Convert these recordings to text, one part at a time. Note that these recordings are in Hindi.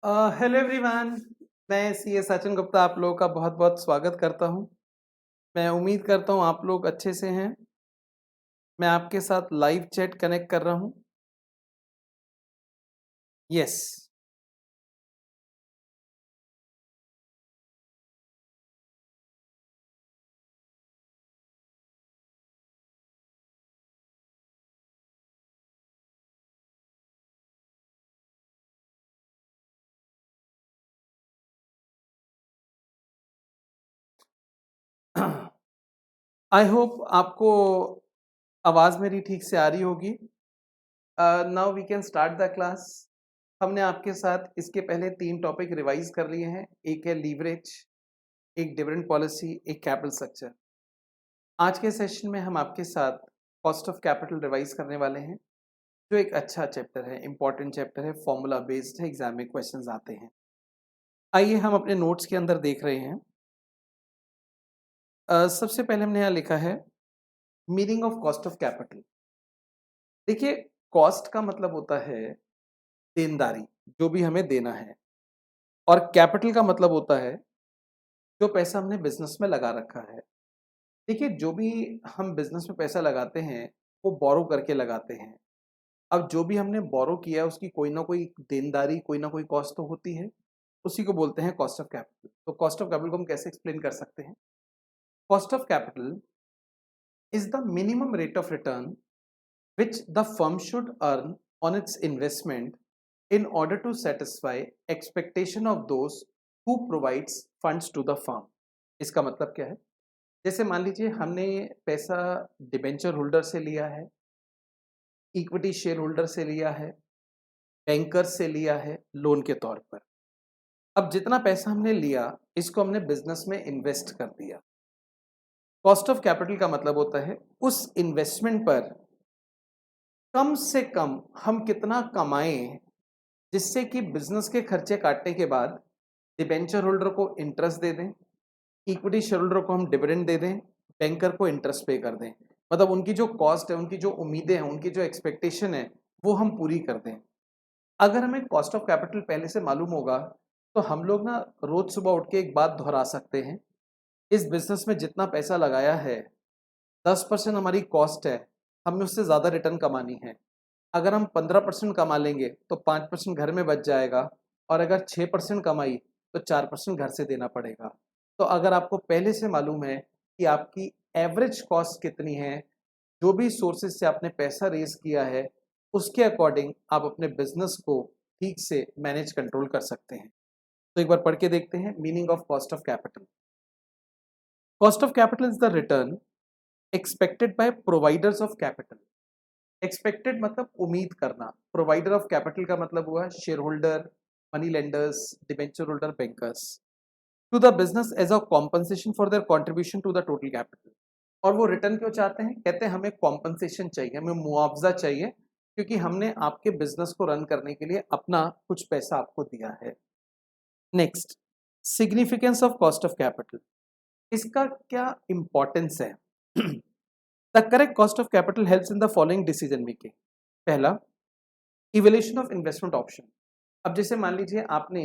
Hello everyone. मैं सीए सचिन गुप्ता आप लोगों का बहुत बहुत स्वागत करता हूं। मैं उम्मीद करता हूं आप लोग अच्छे से हैं। मैं आपके साथ लाइव चैट कनेक्ट कर रहा हूं। यस। आई होप आपको आवाज़ मेरी ठीक से आ रही होगी। Now we can start the class. हमने आपके साथ इसके पहले 3 टॉपिक रिवाइज़ कर लिए हैं। एक है लीवरेज, एक डिविडेंड पॉलिसी, एक कैपिटल स्ट्रक्चर। आज के सेशन में हम आपके साथ कॉस्ट ऑफ कैपिटल रिवाइज़ करने वाले हैं, जो एक अच्छा चैप्टर है, इम्पॉर्टेंट चैप्टर है, फॉर्मूला बेस्ड है, एग्जाम में क्वेश्चंस आते हैं। आइए हम अपने नोट्स के अंदर देख रहे हैं। सबसे पहले हमने यहाँ लिखा है meaning of cost of capital. देखिए, कॉस्ट का मतलब होता है देनदारी, जो भी हमें देना है, और कैपिटल का मतलब होता है जो पैसा हमने बिजनेस में लगा रखा है। देखिए, जो भी हम बिजनेस में पैसा लगाते हैं वो बोरो करके लगाते हैं। अब जो भी हमने बोरो किया है उसकी कोई ना कोई देनदारी, कोई ना कोई कॉस्ट तो होती है। उसी को बोलते हैं कॉस्ट ऑफ कैपिटल। तो कॉस्ट ऑफ कैपिटल को हम कैसे एक्सप्लेन कर सकते हैं? Cost of capital is the minimum rate of return which the firm should earn on its investment in order to satisfy expectation of those who provides funds to the firm। इसका मतलब क्या है? जैसे मान लीजिए हमने पैसा डिबेंचर होल्डर से लिया है, इक्विटी शेयर होल्डर से लिया है, बैंकर से लिया है लोन के तौर पर। अब जितना पैसा हमने लिया इसको हमने बिजनेस में इन्वेस्ट कर दिया। कॉस्ट ऑफ कैपिटल का मतलब होता है उस इन्वेस्टमेंट पर कम से कम हम कितना कमाएं, जिससे कि बिजनेस के खर्चे काटने के बाद डिबेंचर होल्डर को इंटरेस्ट दे दें, इक्विटी शेयर होल्डर को हम डिविडेंड दे दें, बैंकर को इंटरेस्ट पे कर दें। मतलब उनकी जो कॉस्ट है, उनकी जो उम्मीदें हैं, उनकी जो एक्सपेक्टेशन है, वो हम पूरी कर दें। अगर हमें कॉस्ट ऑफ कैपिटल पहले से मालूम होगा तो हम लोग ना रोज सुबह उठ के एक बात दोहरा सकते हैं, इस बिजनेस में जितना पैसा लगाया है 10% हमारी कॉस्ट है, हमें उससे ज़्यादा रिटर्न कमानी है। अगर हम 15% कमा लेंगे तो 5% घर में बच जाएगा, और अगर 6% कमाई तो 4% घर से देना पड़ेगा। तो अगर आपको पहले से मालूम है कि आपकी एवरेज कॉस्ट कितनी है, जो भी सोर्सेज से आपने पैसा रेज किया है, उसके अकॉर्डिंग आप अपने बिजनेस को ठीक से मैनेज कंट्रोल कर सकते हैं। तो एक बार पढ़ के देखते हैं meaning of cost of capital. Cost of capital is the return expected by providers of capital. Expected मतलब उम्मीद करना, प्रोवाइडर ऑफ कैपिटल का मतलब हुआ share holder, money lenders, debenture holder, bankers, to the business as a compensation for their contribution to the total capital. और वो रिटर्न क्यों चाहते हैं? कहते हैं हमें कॉम्पनसेशन चाहिए, हमें मुआवजा चाहिए, क्योंकि हमने आपके बिजनेस को रन करने के लिए अपना कुछ पैसा आपको दिया है। Next, significance of cost of capital. इसका क्या इंपॉर्टेंस है? The correct cost of capital helps in the following decision making. पहला, इवैल्यूएशन ऑफ इन्वेस्टमेंट ऑप्शन। अब जैसे मान लीजिए आपने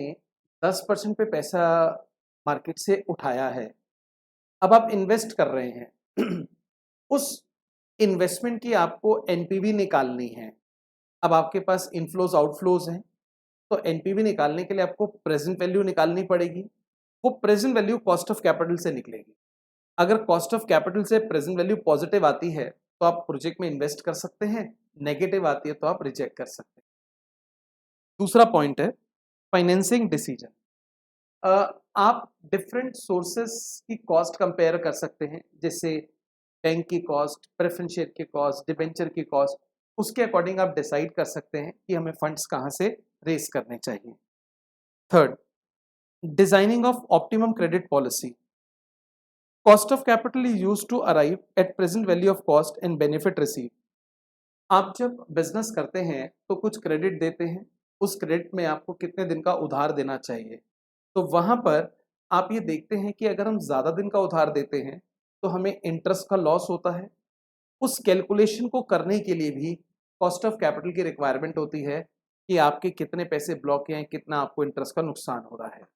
10% पे पैसा मार्केट से उठाया है, अब आप इन्वेस्ट कर रहे हैं। उस इन्वेस्टमेंट की आपको एनपीवी निकालनी है। अब आपके पास इनफ्लोज आउटफ्लोज हैं, तो एनपीवी निकालने के लिए आपको प्रेजेंट वैल्यू निकालनी पड़ेगी। वो present value cost of capital से निकलेगी। अगर कॉस्ट ऑफ कैपिटल से प्रेजेंट वैल्यू पॉजिटिव आती है तो आप प्रोजेक्ट में इन्वेस्ट कर सकते हैं, नेगेटिव आती है तो आप रिजेक्ट कर सकते हैं। दूसरा पॉइंट है फाइनेंसिंग डिसीजन। आप डिफरेंट सोर्सेस की कॉस्ट कंपेयर कर सकते हैं, जैसे बैंक की कॉस्ट, प्रेफरेंस शेयर की कॉस्ट, डिबेंचर की कॉस्ट। उसके अकॉर्डिंग आप डिसाइड कर सकते हैं कि हमें फंड्स कहाँ से रेस करने चाहिए। Third, designing of optimum credit policy. Cost of capital is used to arrive at present value of cost and benefit receive. आप जब बिजनेस करते हैं तो कुछ क्रेडिट देते हैं, उस क्रेडिट में आपको कितने दिन का उधार देना चाहिए। तो वहाँ पर आप ये देखते हैं कि अगर हम ज़्यादा दिन का उधार देते हैं तो हमें इंटरेस्ट का लॉस होता है। उस कैलकुलेशन को करने के लिए भी कॉस्ट ऑफ कैपिटल की रिक्वायरमेंट होती है कि आपके कितने पैसे ब्लॉक हैं, कितना आपको इंटरेस्ट का नुकसान हो रहा है।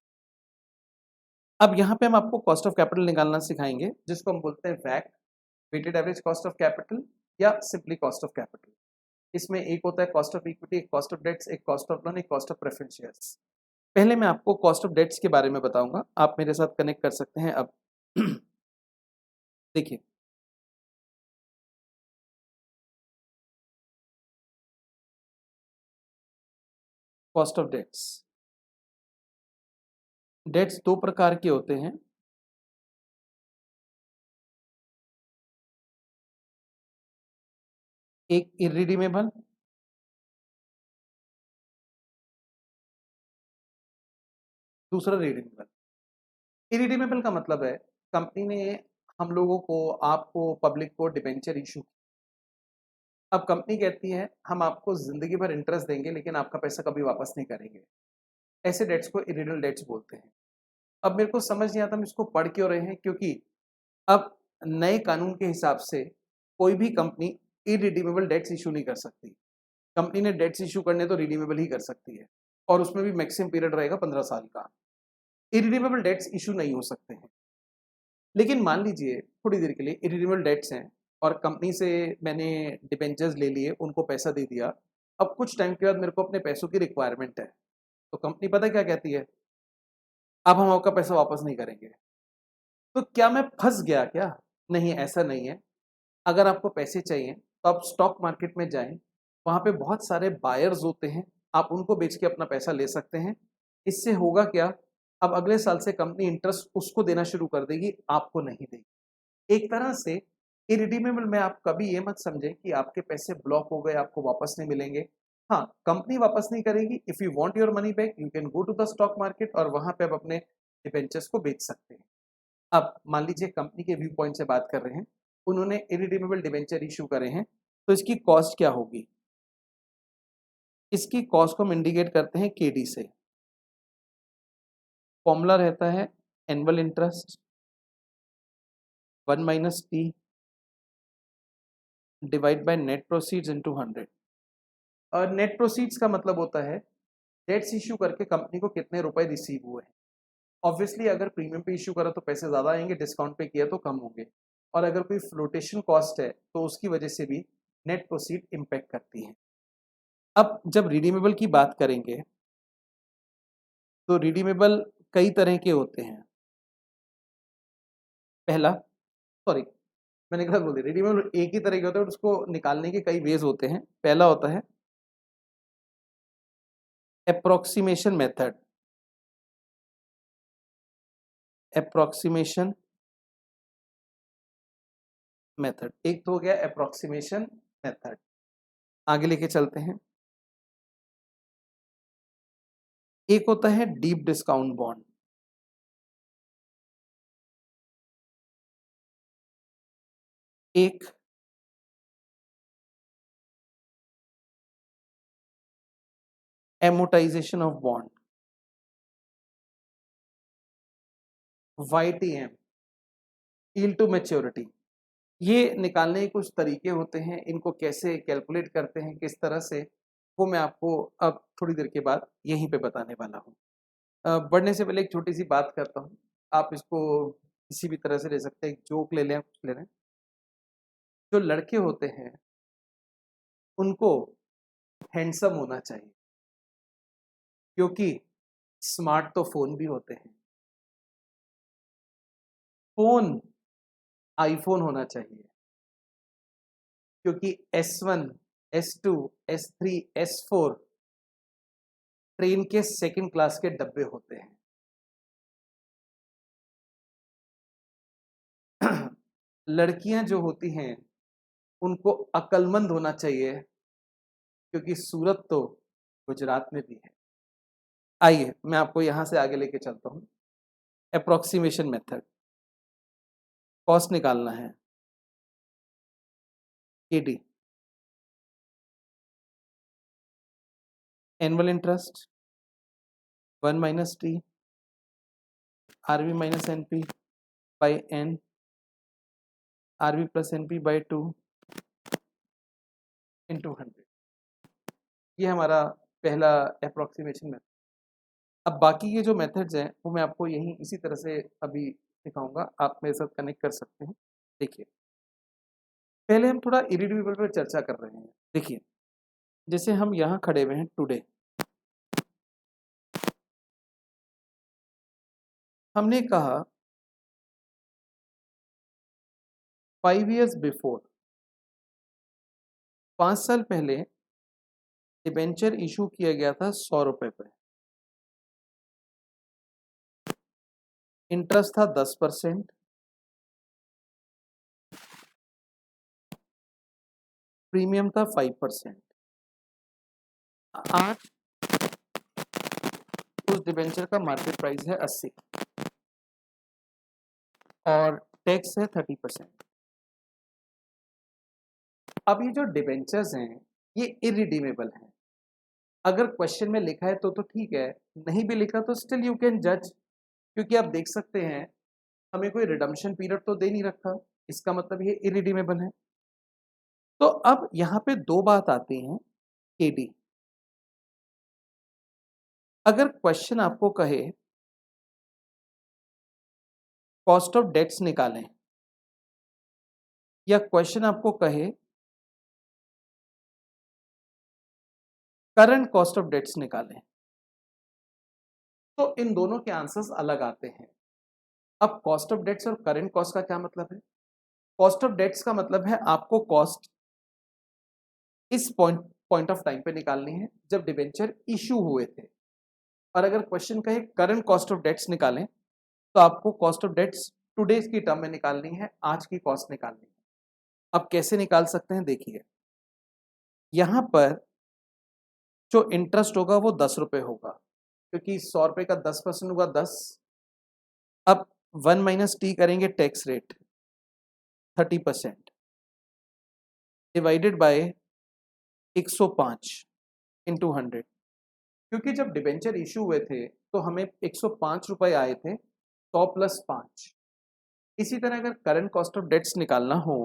अब यहाँ पे हम आपको कॉस्ट ऑफ कैपिटल निकालना सिखाएंगे, जिसको हम बोलते हैं वैक, weighted average cost of capital, या सिंपली कॉस्ट ऑफ कैपिटल। इसमें एक होता है कॉस्ट ऑफ इक्विटी, एक कॉस्ट ऑफ डेट्स, एक कॉस्ट ऑफ लोन, एक कॉस्ट ऑफ प्रेफरेंस शेयर्स। पहले मैं आपको कॉस्ट ऑफ डेट्स के बारे में बताऊंगा, आप मेरे साथ कनेक्ट कर सकते हैं अब। देखिए, कॉस्ट ऑफ डेट्स, डेट्स दो प्रकार के होते हैं। एक इरिडीमेबल, दूसरा रिडीमेबल। इरिडीमेबल का मतलब है कंपनी ने हम लोगों को, आपको, पब्लिक को डिबेंचर इशू। अब कंपनी कहती है हम आपको जिंदगी भर इंटरेस्ट देंगे लेकिन आपका पैसा कभी वापस नहीं करेंगे। ऐसे डेट्स को इरिडेबल डेट्स बोलते हैं। अब मेरे को समझ नहीं आता हम इसको पढ़ क्यों रहे हैं, क्योंकि अब नए कानून के हिसाब से कोई भी कंपनी इरिडीमेबल डेट्स इशू नहीं कर सकती। कंपनी ने डेट्स इशू करने तो रिडीमेबल ही कर सकती है, और उसमें भी मैक्सिमम पीरियड रहेगा 15 साल का। इरिडीमेबल डेट्स इशू नहीं हो सकते हैं। लेकिन मान लीजिए थोड़ी देर के लिए इरिडीमेबल डेट्स हैं और कंपनी से मैंने डिबेंचर्स ले लिए, उनको पैसा दे दिया। अब कुछ टाइम के बाद मेरे को अपने पैसों की रिक्वायरमेंट है, तो कंपनी पता है क्या कहती है, अब हम आपका पैसा वापस नहीं करेंगे। तो क्या मैं फंस गया क्या? नहीं, ऐसा नहीं है। अगर आपको पैसे चाहिए तो आप स्टॉक मार्केट में जाएं, वहां पे बहुत सारे बायर्स होते हैं, आप उनको बेच के अपना पैसा ले सकते हैं। इससे होगा क्या, अब अगले साल से कंपनी इंटरेस्ट उसको देना शुरू कर देगी, आपको नहीं देगी। एक तरह से इरिडीमेबल में आप कभी ये मत समझें कि आपके पैसे ब्लॉक हो गए, आपको वापस नहीं मिलेंगे। हाँ, कंपनी वापस नहीं करेगी। If you want your money back you can go to the stock market और वहां पे आप अपने डिबेंचर्स को बेच सकते हैं। अब मान लीजिए कंपनी के व्यू पॉइंट से बात कर रहे हैं, उन्होंने इरिडीमेबल डिबेंचर इशू करे हैं, तो इसकी कॉस्ट क्या होगी? इसकी कॉस्ट को हम इंडिकेट करते हैं केडी से। फॉर्मूला रहता है annual interest 1 minus T divide by net proceeds into 100। और नेट प्रोसीड्स का मतलब होता है डेट्स इशू करके कंपनी को कितने रुपए रिसीव हुए हैं। ऑब्वियसली अगर प्रीमियम पे इशू करा तो पैसे ज़्यादा आएंगे, डिस्काउंट पे किया तो कम होंगे। और अगर कोई फ्लोटेशन कॉस्ट है तो उसकी वजह से भी नेट प्रोसीड इम्पैक्ट करती है। अब जब रिडीमेबल की बात करेंगे तो रिडीमेबल कई तरह के होते हैं। पहला, सॉरी मैंने गलत बोल दिया, रिडीमेबल एक ही तरह के होते हैं और उसको निकालने के कई वेज होते हैं। पहला होता है अप्रोक्सीमेशन मेथड। अप्रोक्सीमेशन मेथड एक तो हो गया अप्रोक्सीमेशन मेथड। आगे लेके चलते हैं। एक होता है डीप डिस्काउंट बॉन्ड। एक amortisation of bond, YTM, yield to maturity. ये निकालने के कुछ तरीके होते हैं, इनको कैसे कैलकुलेट करते हैं किस तरह से, वो मैं आपको अब थोड़ी देर के बाद यहीं पे बताने वाला हूँ। बढ़ने से पहले एक छोटी सी बात करता हूँ, आप इसको किसी भी तरह से ले सकते हैं, एक जोक ले लें, कुछ ले लें। जो लड़के होते हैं उनको हैंडसम होना चाहिए, क्योंकि स्मार्ट तो फोन भी होते हैं। फोन आईफोन होना चाहिए, क्योंकि S1, S2, S3, S4 train के सेकंड क्लास के डब्बे होते हैं। लड़कियां जो होती हैं उनको अक्लमंद होना चाहिए, क्योंकि सूरत तो गुजरात में भी है। आइए मैं आपको यहां से आगे लेके चलता हूं। अप्रोक्सीमेशन मेथड, कॉस्ट निकालना है, KD, annual interest 1 minus T RB minus NP by N, RB plus NP by 2 into 100। ये हमारा पहला अप्रोक्सीमेशन मेथड। अब बाकी ये जो मेथड्स हैं वो मैं आपको यहीं इसी तरह से अभी दिखाऊंगा, आप मेरे साथ कनेक्ट कर सकते हैं। देखिए, पहले हम थोड़ा इरिड्यूसिबल पर चर्चा कर रहे हैं। देखिए, जैसे हम यहाँ खड़े हुए हैं टुडे, हमने कहा 5 years बिफोर, 5 साल पहले डिबेंचर इशू किया गया था 100 रुपए पे, इंटरेस्ट था 10%, प्रीमियम था 5%। आज उस डिबेंचर का मार्केट प्राइस है 80 और टैक्स है 30%। अब ये जो डिबेंचर्स हैं ये इरिडीमेबल हैं। अगर क्वेश्चन में लिखा है तो ठीक है, नहीं भी लिखा तो स्टिल यू कैन जज, क्योंकि आप देख सकते हैं हमें कोई रिडम्पशन पीरियड तो दे नहीं रखा, इसका मतलब ये इरिडीमेबल है। तो अब यहाँ पे दो बात आती हैं, केडी। अगर क्वेश्चन आपको कहे कॉस्ट ऑफ डेट्स निकालें, या क्वेश्चन आपको कहे करंट कॉस्ट ऑफ डेट्स निकालें, तो इन दोनों के आंसर्स अलग आते हैं। अब कॉस्ट ऑफ डेट्स और करंट कॉस्ट का क्या मतलब है? कॉस्ट ऑफ डेट्स का मतलब है आपको कॉस्ट इस पॉइंट ऑफ टाइम पे निकालनी है जब डिबेंचर इशू हुए थे। और अगर क्वेश्चन कहे करंट कॉस्ट ऑफ डेट्स निकालें, तो आपको कॉस्ट ऑफ डेट्स टुडेज की टर्म में निकालनी है, आज की कॉस्ट निकालनी है। अब कैसे निकाल सकते हैं? देखिए, यहां पर जो इंटरेस्ट होगा वो 10 रुपए होगा, क्योंकि 100 रुपए का 10% होगा 10। अब 1 माइनस टी करेंगे, tax rate 30% divided by 105 into 100, क्योंकि जब डिबेंचर इशू हुए थे तो हमें 105 रुपए आए थे, 100 प्लस 5। इसी तरह अगर करंट कॉस्ट ऑफ डेट्स निकालना हो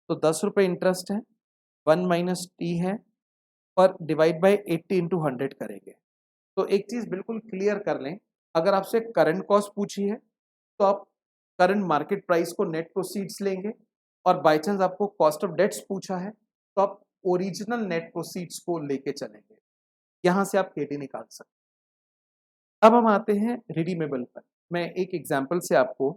तो 10 रुपए इंटरेस्ट है, 1 माइनस टी है, और डिवाइड बाय 80 इंटू 100 करेंगे। तो एक चीज बिल्कुल क्लियर कर लें, अगर आपसे करंट कॉस्ट पूछी है तो आप करंट मार्केट प्राइस को नेट प्रोसीड्स लेंगे, और बाय चांस आपको कॉस्ट ऑफ डेट्स पूछा है तो आप ओरिजिनल नेट प्रोसीड्स को लेके चलेंगे। यहां से आप केटी निकाल सकते हैं। अब हम आते हैं रिडीमेबल पर। मैं एक एग्जांपल से आपको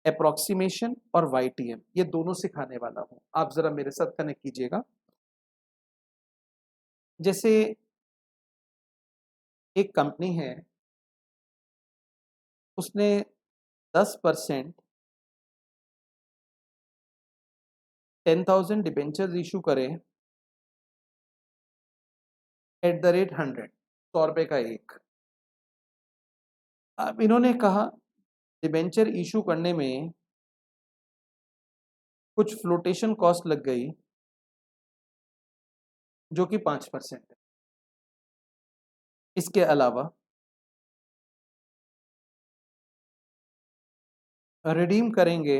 अप्रोक्सीमेशन और वाईटीएम ये दोनों सिखाने वाला हूं, आप जरा मेरे साथ कनेक्ट कीजिएगा। जैसे एक कंपनी है, उसने 10% 10,000 डिबेंचर्स इशू करे एट द रेट 100, 100 रुपए का एक। अब इन्होंने कहा डिबेंचर इशू करने में कुछ फ्लोटेशन कॉस्ट लग गई जो कि 5% है। इसके अलावा रिडीम करेंगे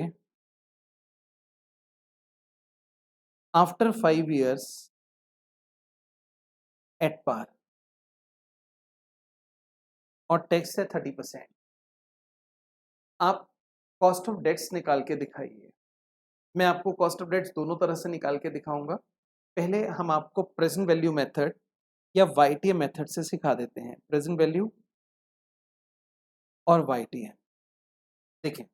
आफ्टर 5 years एट पार, और टैक्स है 30%। आप कॉस्ट ऑफ डेट्स निकाल के दिखाइए। मैं आपको कॉस्ट ऑफ डेट्स दोनों तरह से निकाल के दिखाऊंगा। पहले हम आपको प्रेजेंट वैल्यू मेथड या वाईटीएम मेथड से सिखा देते हैं। प्रेजेंट वैल्यू और वाईटीएम। देखिए,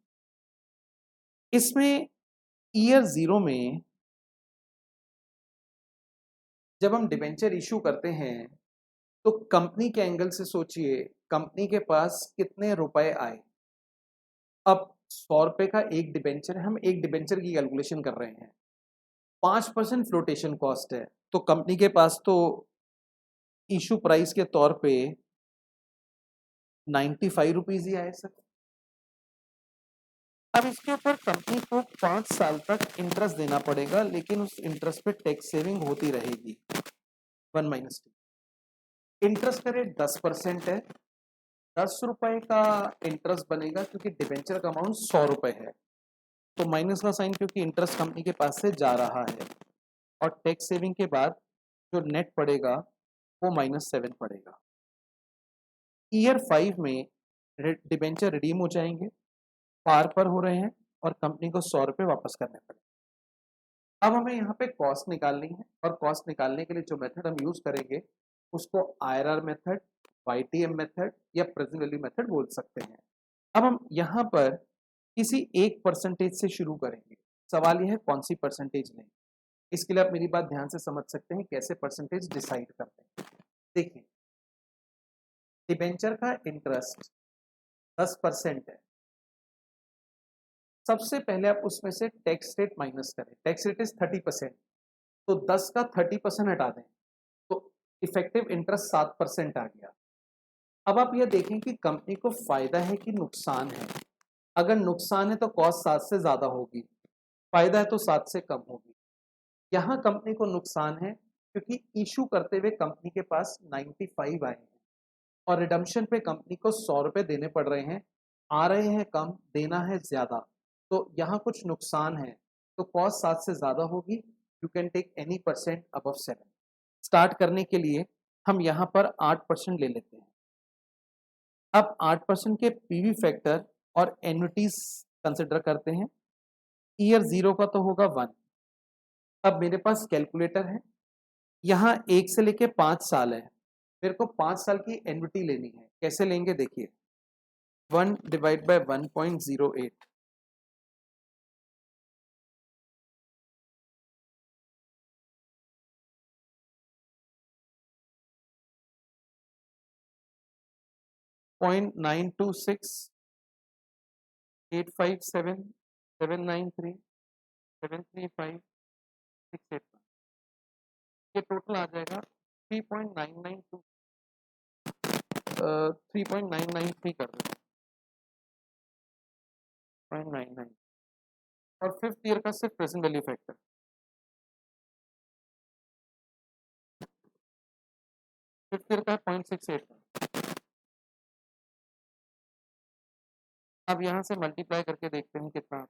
इसमें ईयर 0 में जब हम डिबेंचर इशू करते हैं तो कंपनी के एंगल से सोचिए, कंपनी के पास कितने रुपए आए। अब 100 रुपए का एक डिबेंचर है, हम एक डिबेंचर की कैलकुलेशन कर रहे हैं, 5% फ्लोटेशन कॉस्ट है, तो कंपनी के पास तो इशू प्राइस के तौर पे 95 रुपीज ही आए सर। अब इसके ऊपर कंपनी को 5 साल तक इंटरेस्ट देना पड़ेगा, लेकिन उस इंटरेस्ट पे टैक्स सेविंग होती रहेगी 1 माइनस टी। इंटरेस्ट का रेट 10% है, 10 रुपए का इंटरेस्ट बनेगा क्योंकि डिबेंचर का अमाउंट 100 रुपए है, तो माइनस का साइन क्योंकि इंटरेस्ट कंपनी के पास से जा रहा है, और टैक्स सेविंग के बाद जो नेट पड़ेगा वो -7 पड़ेगा। ईयर 5 में डिबेंचर रिडीम हो जाएंगे, पार पर हो रहे हैं और कंपनी को 100 रुपये वापस करने पड़ेंगे। अब हमें यहाँ पे कॉस्ट निकालनी है और कॉस्ट निकालने के लिए जो मेथड हम यूज करेंगे उसको आईआरआर मेथड, वाईटीएम मेथड या प्रेजेंट वैल्यू मेथड बोल सकते हैं। अब हम यहाँ पर किसी एक परसेंटेज से शुरू करेंगे। सवाल यह है कौन सी परसेंटेज लें। इसके लिए आप मेरी बात ध्यान से समझ सकते हैं कैसे परसेंटेज डिसाइड करते हैं। देखिए, डिबेंचर का इंटरेस्ट 10% है। सबसे पहले आप उसमें से टैक्स रेट माइनस करें। टैक्स रेट इज 30%, तो 10 का 30% हटा दें तो इफेक्टिव इंटरेस्ट 7% आ गया। अब आप यह देखें कि कंपनी को फायदा है कि नुकसान है। अगर नुकसान है तो कॉस्ट 7 से ज्यादा होगी, फायदा है तो 7 से कम होगी। यहाँ कंपनी को नुकसान है क्योंकि इशू करते हुए कंपनी के पास 95 आए हैं और रिडम्पशन पे कंपनी को 100 रुपये देने पड़ रहे हैं। आ रहे हैं कम, देना है ज्यादा, तो यहाँ कुछ नुकसान है। तो कॉस्ट 7 से ज्यादा होगी। You can take any percent above 7। स्टार्ट करने के लिए हम यहाँ पर 8% ले लेते हैं। अब 8% के पीवी फैक्टर और एन्युटीज कंसिडर करते हैं। ईयर 0 का तो होगा 1। अब मेरे पास कैलकुलेटर है, यहाँ 1 से लेके 5 साल है। मेरे को 5 साल की एन्युटी लेनी है। कैसे लेंगे देखिए, 1 डिवाइड बाय 1.08, .926, 857, 793, 735, 681। ये टोटल आ जाएगा 3.992, 3.993 कर देते हैं, 0.99। और फिफ्थ ईयर का सिर्फ present value factor, fifth year का है 0.681। अब यहाँ से मल्टीप्लाई करके देखते हैं कितना।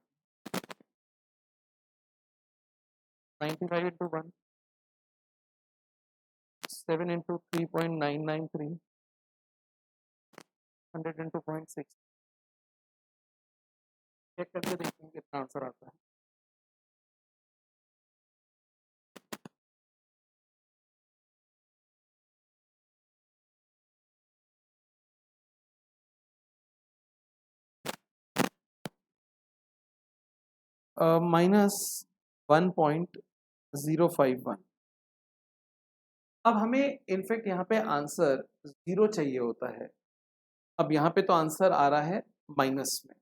95 इंटू 1, 7 इंटू 3.993, 100 इंटू 0.6। चेक करके देखते हैं कितना आंसर आता है। -1.051। अब हमें इनफैक्ट यहाँ पे आंसर 0 चाहिए होता है। अब यहाँ पे तो आंसर आ रहा है माइनस में,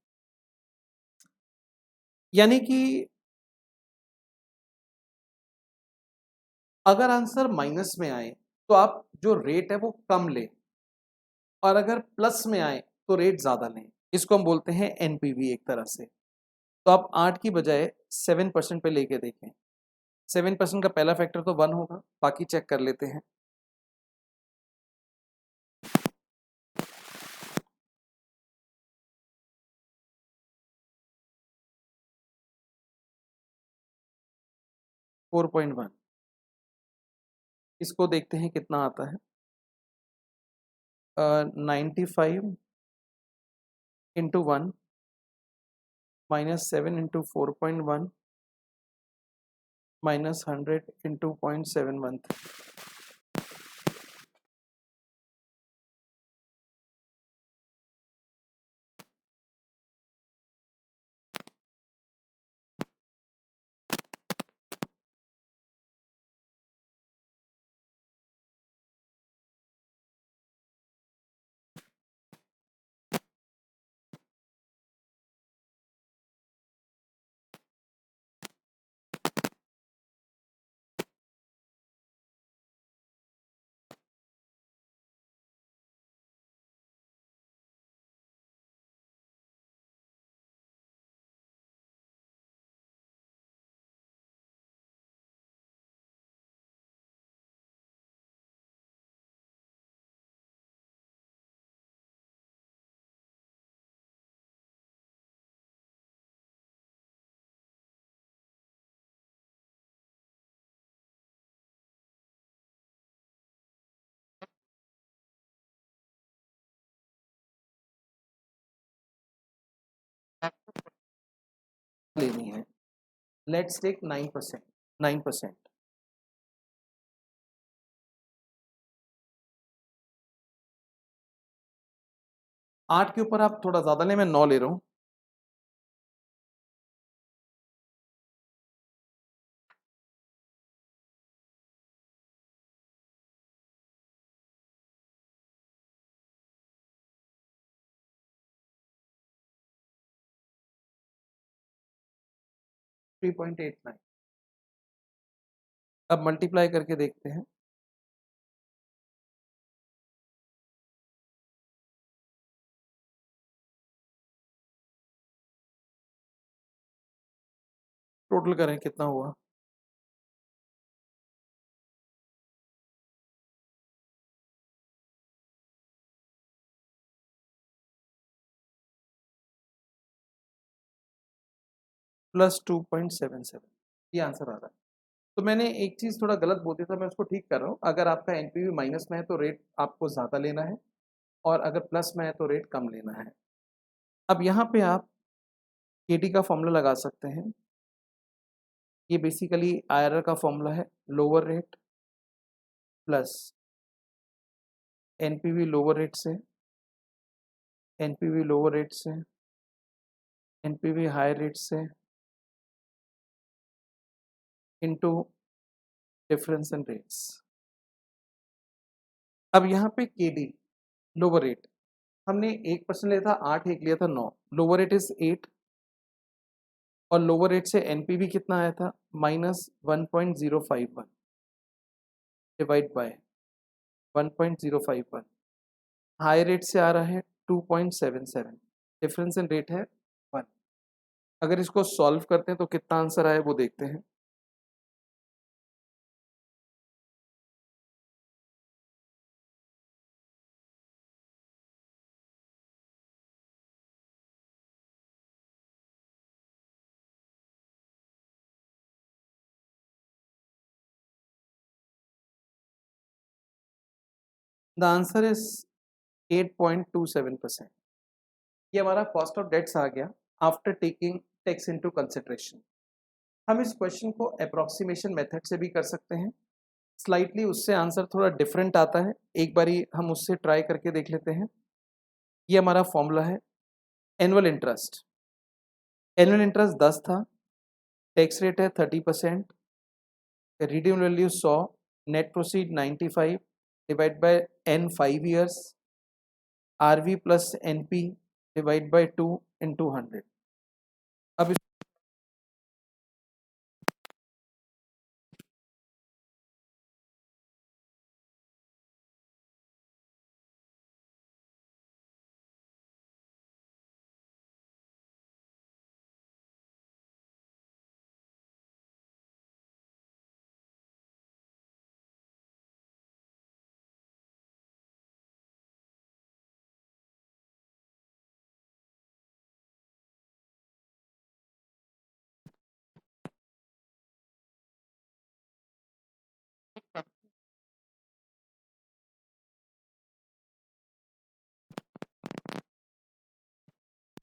यानी कि अगर आंसर माइनस में आए तो आप जो रेट है वो कम लें, और अगर प्लस में आए तो रेट ज्यादा लें। इसको हम बोलते हैं एनपीवी एक तरह से। तो आप 8 की बजाय 7% पे लेके देखें। 7% का पहला फैक्टर तो 1 होगा, बाकी चेक कर लेते हैं। -4.1। इसको देखते हैं कितना आता है। 95 इंटू 1 -7 इंटू 4.1 -100 इंटू 0.713। लेनी है। Let's take 9%। 9%। 8 के ऊपर आप थोड़ा ज्यादा ले, मैं 9 ले रहा हूँ। Three point eight nine. अब मल्टीप्लाई करके देखते हैं। टोटल करें कितना हुआ? प्लस 2.77। ये आंसर आ रहा है। तो मैंने एक चीज थोड़ा गलत बोल दिया था, मैं उसको ठीक कर रहा हूँ। अगर आपका एनपीवी माइनस में है तो रेट आपको ज्यादा लेना है, और अगर प्लस में है तो रेट कम लेना है। अब यहाँ पे आप केडी का फॉर्मूला लगा सकते हैं। ये बेसिकली आईआरआर का फॉर्मूला है। Lower rate plus NPV lower rate से, एनपीवी लोअर रेट से, एनपीवी हायर रेट से, इनटू डिफरेंस इन रेट्स। अब यहाँ पे केडी लोअर रेट हमने 1% लिया था 8, एक लिया था 9। लोअर रेट इज 8, और लोअर रेट से एनपीवी कितना आया था? -1.051 डिवाइड बाय 1.051। हाई रेट से आ रहा है 2.77, डिफरेंस इन रेट है 1। अगर इसको सॉल्व करते हैं तो कितना आंसर आए वो देखते हैं। The answer is 8.27%। ये हमारा कॉस्ट ऑफ डेट्स आ गया after taking tax into consideration. हम इस क्वेश्चन को अप्रोक्सीमेशन मेथड से भी कर सकते हैं। स्लाइटली उससे आंसर थोड़ा डिफरेंट आता है, एक बारी हम उससे ट्राई करके देख लेते हैं। ये हमारा फॉर्मूला है। एनुअल इंटरेस्ट, एनुअल इंटरेस्ट 10 था, टैक्स रेट है 30%, redeem value 100, net proceed 95 divide by N 5 years, RV plus NP divide by 2 in 200। अब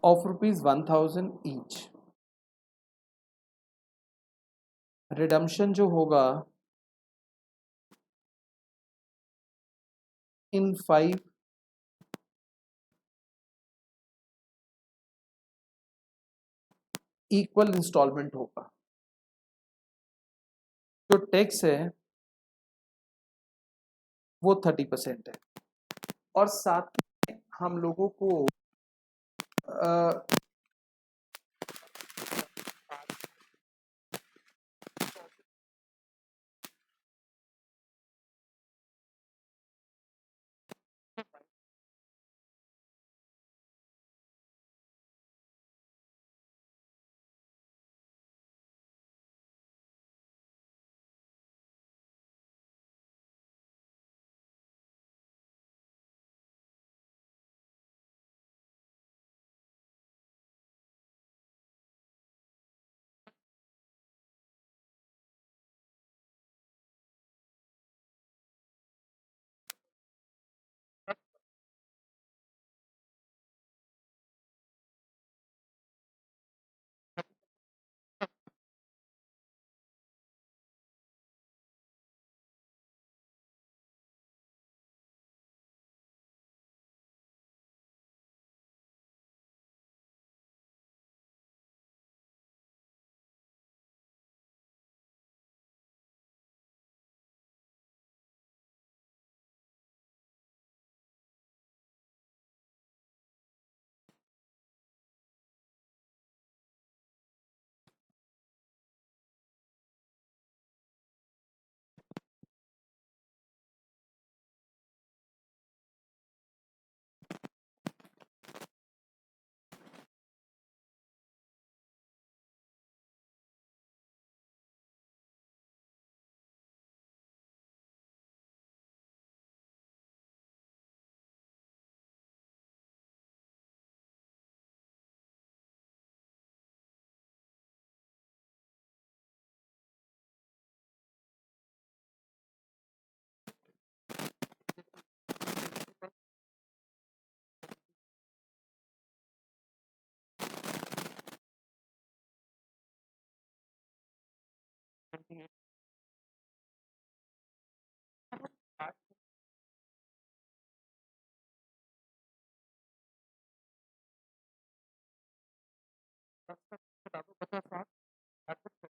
ऑफ ₹1000 ईच, रिडम्पशन जो होगा इन 5 इक्वल इंस्टॉलमेंट होगा। जो टैक्स है वो 30% है, और साथ में हम लोगों को 2028 आज तक किताबों बचा 7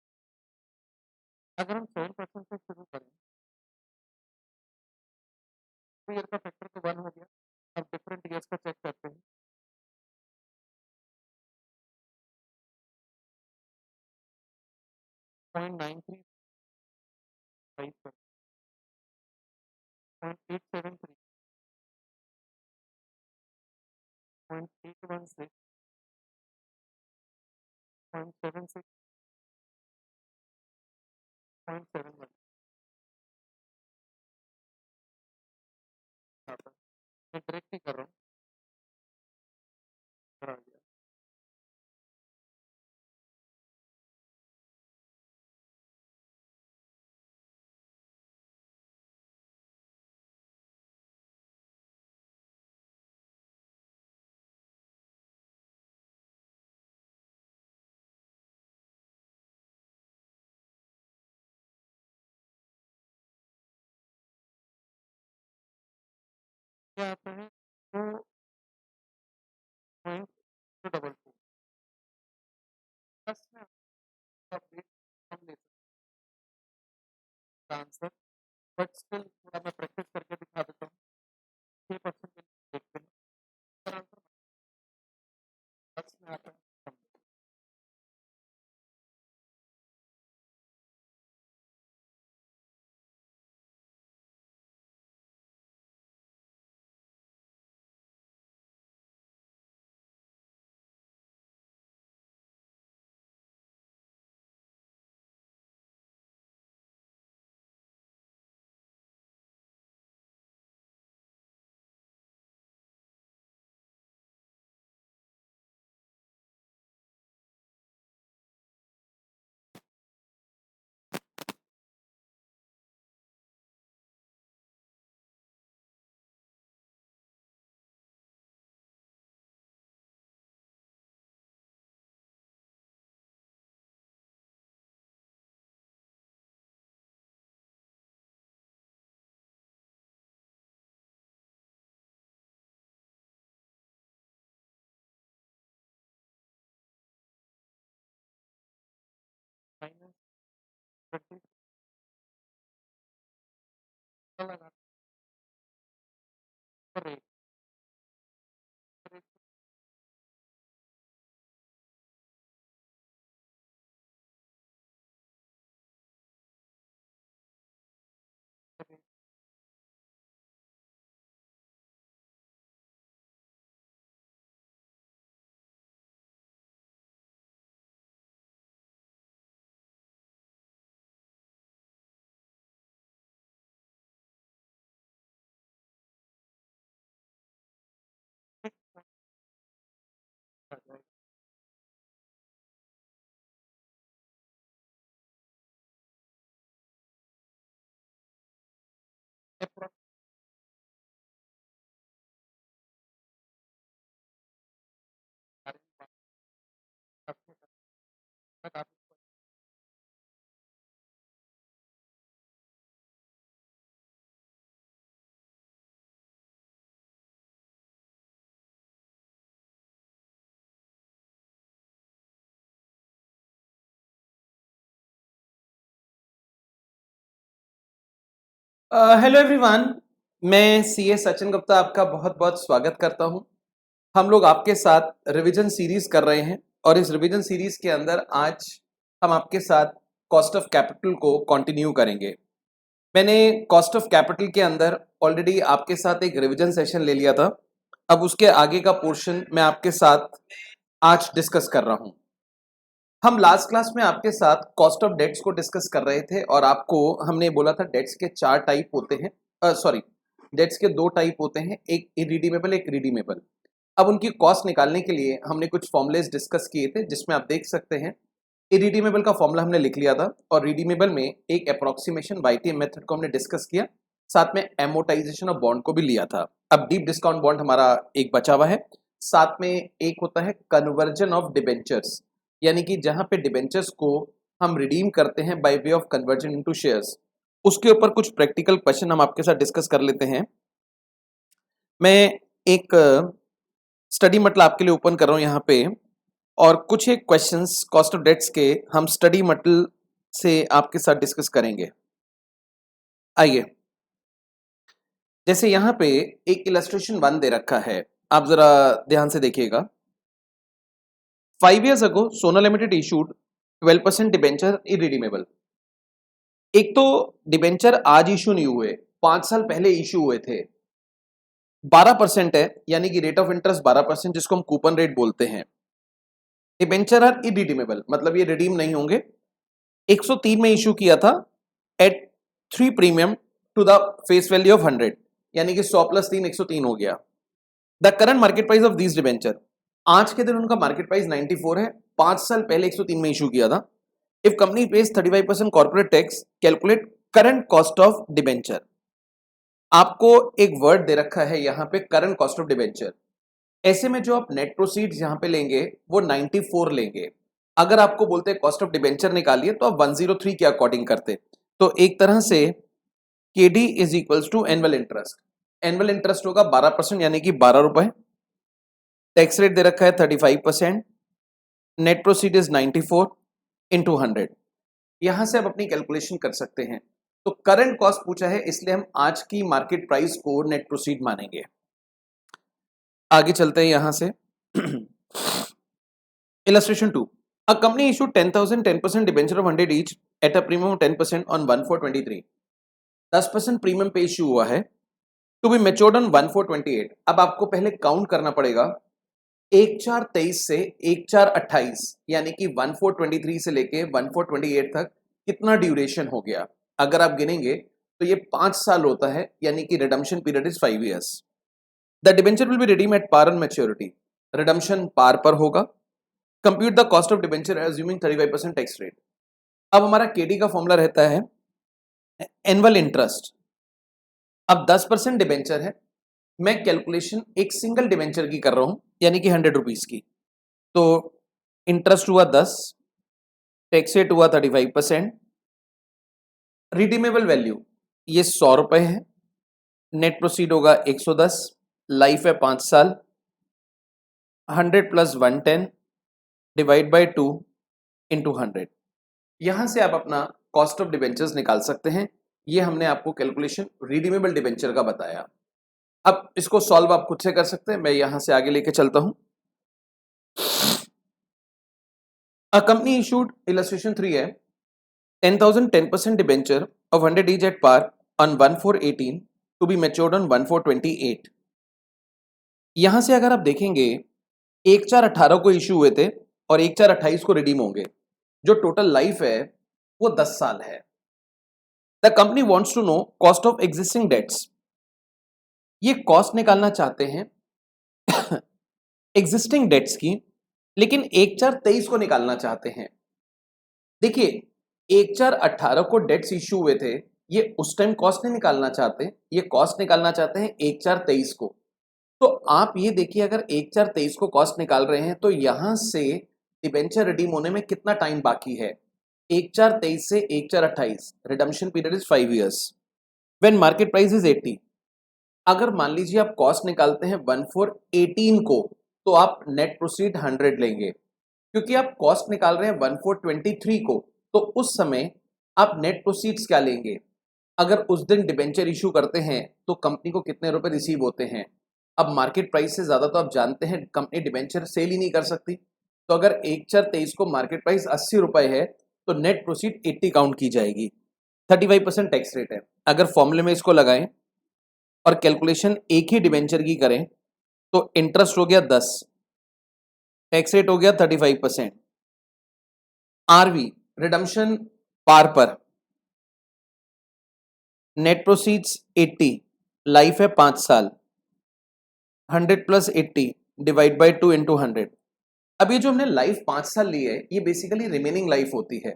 अगर हम 7% से शुरू करें तो ईयर का फैक्टर तो 1 हो गया। अब डिफरेंट ईयर्स का चेक करते हैं। 0.935 पर 0.873 0.816 0.76 0.71 आता है। मैं डायरेक्ट ही कर रहा हूँ और आ गया। क्या आता है तो 0.222 प्लस में अपडेट हम ले सकते हैं आंसर, बट स्टिल थोड़ा मैं प्रैक्टिस करके दिखा देता हूँ। 6% देखते हैं पर आंसर प्लस में आता है। माइनस 20 लगा रेट रेट रेट आ जाएगा। अप्रॉक्स हेलो एवरीवन, मैं सीए सचिन गुप्ता आपका बहुत बहुत स्वागत करता हूं। हम लोग आपके साथ रिवीजन सीरीज कर रहे हैं और इस रिवीजन सीरीज के अंदर आज हम आपके साथ कॉस्ट ऑफ कैपिटल को कंटिन्यू करेंगे। मैंने कॉस्ट ऑफ कैपिटल के अंदर ऑलरेडी आपके साथ एक रिवीजन सेशन ले लिया था। अब उसके आगे का पोर्शन मैं आपके साथ आज डिस्कस कर रहा हूं। हम लास्ट क्लास में आपके साथ कॉस्ट ऑफ डेट्स को डिस्कस कर रहे थे और आपको हमने बोला था डेट्स के 4 टाइप होते हैं, सॉरी, डेट्स के 2 टाइप होते हैं, एक इरिडीमेबल एक रिडीमेबल। अब उनकी कॉस्ट निकालने के लिए हमने कुछ फॉर्मूलेज डिस्कस किए थे जिसमें आप देख सकते हैं इरिडीमेबल का फॉर्मूला हमने लिख लिया था और रिडीमेबल में एक अप्रोक्सीमेशन वाईटीएम मेथड को हमने डिस्कस किया, साथ में एमोटाइजेशन ऑफ बॉन्ड को भी लिया था। अब डीप डिस्काउंट बॉन्ड हमारा एक बचा हुआ है, साथ में एक होता है कन्वर्जन ऑफ डिबेंचर्स, यानी कि जहां पे डिबेंचर्स को हम रिडीम करते हैं by way of conversion into shares, उसके ऊपर कुछ प्रैक्टिकल क्वेश्चन हम आपके साथ डिस्कस कर लेते हैं। मैं एक स्टडी मटल आपके लिए ओपन कर रहा हूं यहाँ पे, और कुछ एक क्वेश्चंस कॉस्ट ऑफ डेट्स के हम स्टडी मटल से आपके साथ डिस्कस करेंगे। आइए, जैसे यहाँ पे एक इलस्ट्रेशन 1 दे रखा है, आप जरा ध्यान से देखिएगा। 5 years ago सोना लिमिटेड इशूड 12% डिबेंचर इरिडीमेबल। एक तो डिबेंचर आज इशू नहीं हुए, 5 साल पहले इशू हुए थे। 12% है, यानी कि रेट ऑफ इंटरेस्ट 12%, जिसको हम कूपन रेट बोलते हैं। डिबेंचर आर इरिडीमेबल, मतलब ये रिडीम नहीं होंगे। 103 में इशू किया था at 3 premium to the face value of 100, यानी कि 100 + 3 103 हो गया। The current market price of this debenture, आज के दिन उनका मार्केट प्राइस 94 है, 5 साल पहले 103 में इशू किया था। If company page 35% corporate tax, calculate current cost of debenture. आपको एक वर्ड दे रखा है यहाँ पे, करंट कॉस्ट ऑफ डिबेंचर। ऐसे में जो आप नेट प्रोसीड्स यहाँ पे लेंगे वो 94 लेंगे। अगर आपको बोलते हैं कॉस्ट ऑफ डिबेंचर निकालिए तो आप 103 के अकॉर्डिंग करते। तो एक तरह से KD is equals to annual interest. Annual interest होगा 12%, यानी कि 12 रुपए। टैक्स रेट दे रखा है 35%। Net proceed is 94 into 100। यहां से आप अपनी कैलकुलेशन कर सकते हैं। तो करंट कॉस्ट पूछा है, इसलिए हम आज की मार्केट प्राइस को नेट प्रोसीड मानेंगे। आगे चलते हैं यहां से। Illustration 2, a company issued 10,000 10% debenture of 100 each at a premium 10% on 1/4/23। 10% premium पे इशू हुआ है, टू बी मैच्योर्ड ऑन 1/4/28। अब आपको पहले काउंट करना पड़ेगा 1/4/23 से 1/4/28, यानी कि 1/4/23 से लेके 1/4/28 तक कितना ड्यूरेशन हो गया। अगर आप गिनेंगे तो ये 5 साल होता है, यानी कि redemption period is 5 years। The debenture will be redeem at par on maturity, redemption par पर होगा। Compute the cost of debenture assuming 35% tax rate. अब हमारा केडी का फॉर्मूला रहता है एनुअल इंटरेस्ट। अब 10% डिबेंचर है, मैं कैलकुलेशन एक सिंगल डिबेंचर की कर रहा हूं, यानी कि 100 रुपीज की। तो इंटरेस्ट हुआ 10, टैक्स रेट हुआ 35%, रिडीमेबल वैल्यू ये 100 रुपए है, नेट प्रोसीड होगा 110, लाइफ है 5 साल, 100 + 110 डिवाइड बाय 2 इंटू 100। यहां से आप अपना कॉस्ट ऑफ डिबेंचर्स निकाल सकते हैं। ये हमने आपको कैलकुलेशन रिडीमेबल डिबेंचर का बताया। अब इसको सॉल्व आप खुद से कर सकते हैं, मैं यहां से आगे लेके चलता हूं। अ कंपनी इशूड, इलस्ट्रेशन 3 है, 10,000 10% debenture of 100 each at par on 1/4/18 to be matured on 1/4/28। यहां से अगर आप देखेंगे 1/4/18 को इशू हुए थे और 1/4/28 को रिडीम होंगे, जो टोटल लाइफ है वो 10 साल है। The company wants to know cost of existing debts. ये कॉस्ट निकालना चाहते हैं एग्जिस्टिंग डेट्स की, लेकिन 1/4/23 को निकालना चाहते हैं। देखिए, 1/4/18 को डेट्स इशू हुए थे, ये उस टाइम कॉस्ट नहीं निकालना चाहते, ये कॉस्ट निकालना चाहते हैं 1/4/23 को। तो आप ये देखिए, अगर 1/4/23 को कॉस्ट निकाल रहे हैं तो यहां से डिबेंचर रिडीम होने में कितना टाइम बाकी है। 1/4/23 से 1/4/28, redemption period is 5 years। When market price is 80, अगर मान लीजिए आप कॉस्ट निकालते हैं 1/4/18 को, तो आप नेट प्रोसीड 100 लेंगे। क्योंकि आप कॉस्ट निकाल रहे हैं 1/4/23 को, तो उस समय आप नेट प्रोसीड्स क्या लेंगे। अगर उस दिन डिबेंचर इशू करते हैं तो कंपनी को कितने रुपए रिसीव होते हैं। अब मार्केट प्राइस से ज्यादा तो आप जानते हैं कंपनी डिबेंचर सेल ही नहीं कर सकती। तो अगर 1/4/23 को मार्केट प्राइस 80 रुपए है तो नेट प्रोसीड 80 काउंट की जाएगी। 35% टैक्स रेट है। अगर फॉर्मूले में इसको लगाएं और कैलकुलेशन एक ही डिबेंचर की करें तो इंटरेस्ट हो गया 10, टैक्स रेट हो गया 35%, आरवी रिडम्पशन पार पर, नेट प्रोसीड्स 80, लाइफ है 5 साल, 100 + 80 डिवाइड बाय 2 इंटू 100। अब ये जो हमने लाइफ 5 साल ली है, ये बेसिकली रिमेनिंग लाइफ होती है।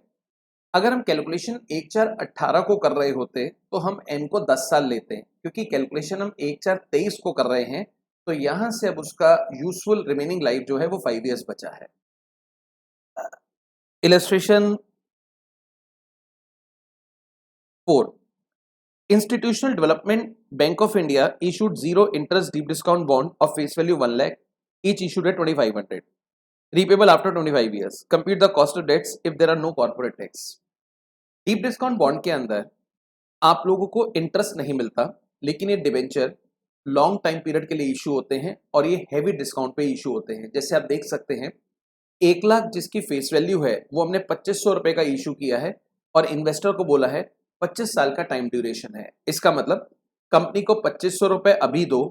अगर हम कैलकुलेशन 1/4/18 को कर रहे होते तो हम n को 10 साल लेते हैं, क्योंकि कैलकुलेशन हम 1/4/23 को कर रहे हैं, तो यहां से अब उसका यूजफुल रिमेनिंग लाइफ जो है वो 5 years बचा है। Illustration 4. Institutional Development Bank of India issued zero interest deep discount bond of face value 1 lakh, each issued at 2500, repayable after 25 years. Compute the cost of debts if there are no corporate tax. Deep discount bond के अंदर आप लोगों को इंटरेस्ट नहीं मिलता, लेकिन ये डिबेंचर लॉन्ग टाइम पीरियड के लिए इशू होते हैं और ये हैवी डिस्काउंट पे इशू होते हैं। जैसे आप देख सकते हैं 1 लाख जिसकी फेस वैल्यू है वो हमने 2500 रुपए का इशू किया है और इन्वेस्टर को बोला है 25 साल का टाइम ड्यूरेशन है। इसका मतलब कंपनी को 2500 रुपए अभी दो,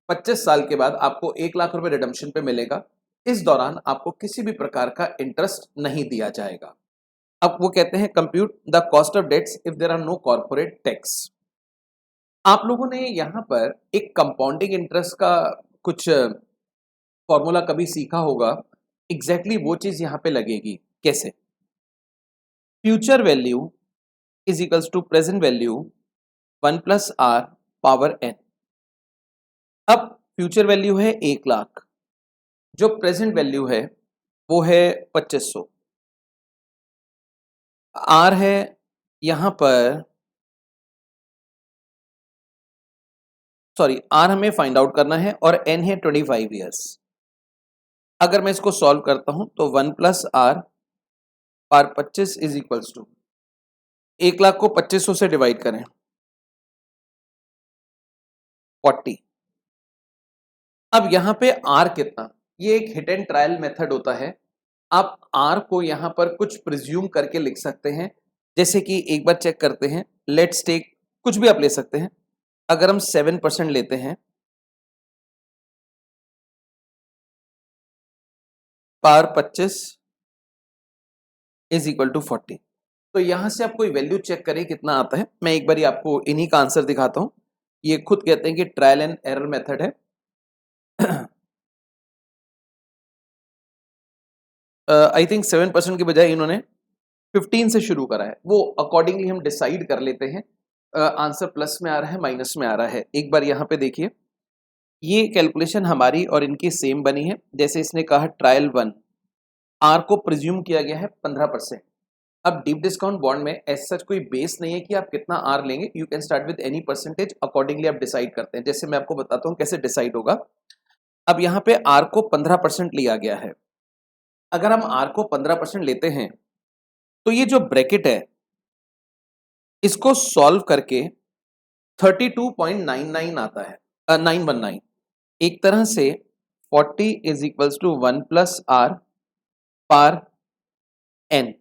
25 साल के बाद आपको 1 लाख रुपए रिडम्पशन पे मिलेगा। इस दौरान आपको किसी भी प्रकार का इंटरेस्ट नहीं दिया जाएगा। अब वो कहते हैं compute the cost of debts if there are no corporate tax. आप लोगों ने यहाँ पर एक कंपाउंडिंग इंटरेस्ट का कुछ फॉर्मूला कभी सीखा होगा, एग्जैक्टली वो चीज यहाँ पे लगेगी। कैसे? Future value is equals to present value 1 plus R power N. अब फ्यूचर वैल्यू है 1 लाख, जो प्रेजेंट वैल्यू है वो है 2500, आर है यहां पर, सॉरी आर हमें फाइंड आउट करना है और एन है 25 ईयर्स। अगर मैं इसको सॉल्व करता हूं तो 1 plus R power 25 is equals to 1 lakh को 2500 से डिवाइड करें 40। अब यहां पे आर कितना, ये एक हिट एंड ट्रायल मेथड होता है। आप आर को यहां पर कुछ प्रिज्यूम करके लिख सकते हैं, जैसे कि एक बार चेक करते हैं, लेट्स टेक कुछ भी आप ले सकते हैं। अगर हम 7% लेते हैं पावर 25 इज इक्वल टू 40, तो यहां से आप कोई वैल्यू चेक करें कितना आता है। मैं एक बार आपको इन्हीं का आंसर दिखाता हूं। ये खुद कहते हैं कि ट्रायल एंड एरर मेथड है। आई थिंक 7% के बजाय इन्होंने 15 से शुरू करा है, वो अकॉर्डिंगली हम डिसाइड कर लेते हैं आंसर प्लस में आ रहा है माइनस में आ रहा है। एक बार यहाँ पे देखिए, ये कैलकुलेशन हमारी और इनकी सेम बनी है। जैसे इसने कहा ट्रायल 1, आर को प्रिज्यूम किया गया है 15%। अब डीप डिस्काउंट बॉन्ड में एज सच कोई बेस नहीं है कि आप कितना आर लेंगे, you can start with any percentage, accordingly आप डिसाइड करते हैं। जैसे मैं आपको बताता हूँ कैसे डिसाइड होगा। अब यहाँ पे आर को 15% लिया गया है। अगर हम आर को 15% लेते हैं तो ये जो ब्रैकेट है इसको सॉल्व करके 32.99 आता है, 919। एक तरह से 40 is equals to 1 plus R power N.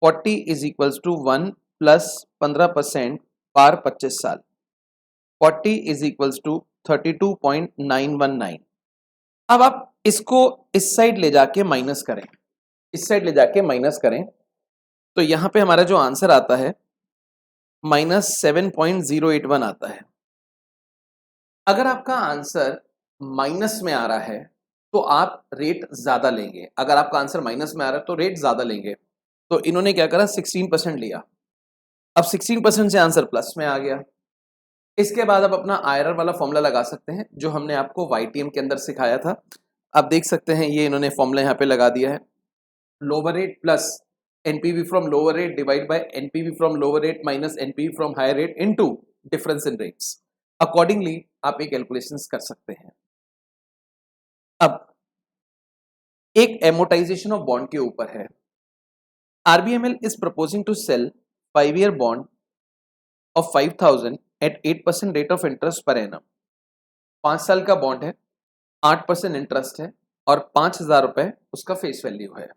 40 is equals to 1 plus 15% power 25 साल। 40 इज इक्वल्स टू 32.919। अब आप इसको इस साइड ले जाके माइनस करें, इस साइड ले जाके माइनस करें, तो यहां पे हमारा जो आंसर आता है -7.081 आता है। अगर आपका आंसर माइनस में आ रहा है तो आप रेट ज्यादा लेंगे, अगर आपका आंसर माइनस में आ रहा है तो रेट ज्यादा लेंगे। तो इन्होंने क्या करा, 16% लिया। अब 16% से आंसर प्लस में आ गया। इसके बाद आप अपना आईआरआर वाला फॉर्मूला लगा सकते हैं जो हमने आपको वाईटीएम के अंदर सिखाया था। आप देख सकते हैं ये इन्होंने फॉर्मूला यहाँ पे लगा दिया है, lower rate plus NPV from lower rate divide by NPV from lower rate minus NPV from higher rate into difference in rates. Accordingly आप ये कैलकुलेशंस कर सकते हैं। अब एक एमोटाइजेशन ऑफ बॉन्ड के ऊपर है। RBML is proposing to sell 5-year bond of 5000 at 8% rate of interest per annum. 5 साल का बॉन्ड है, 8% इंटरेस्ट है और 5000 रुपए उसका फेस वैल्यू है।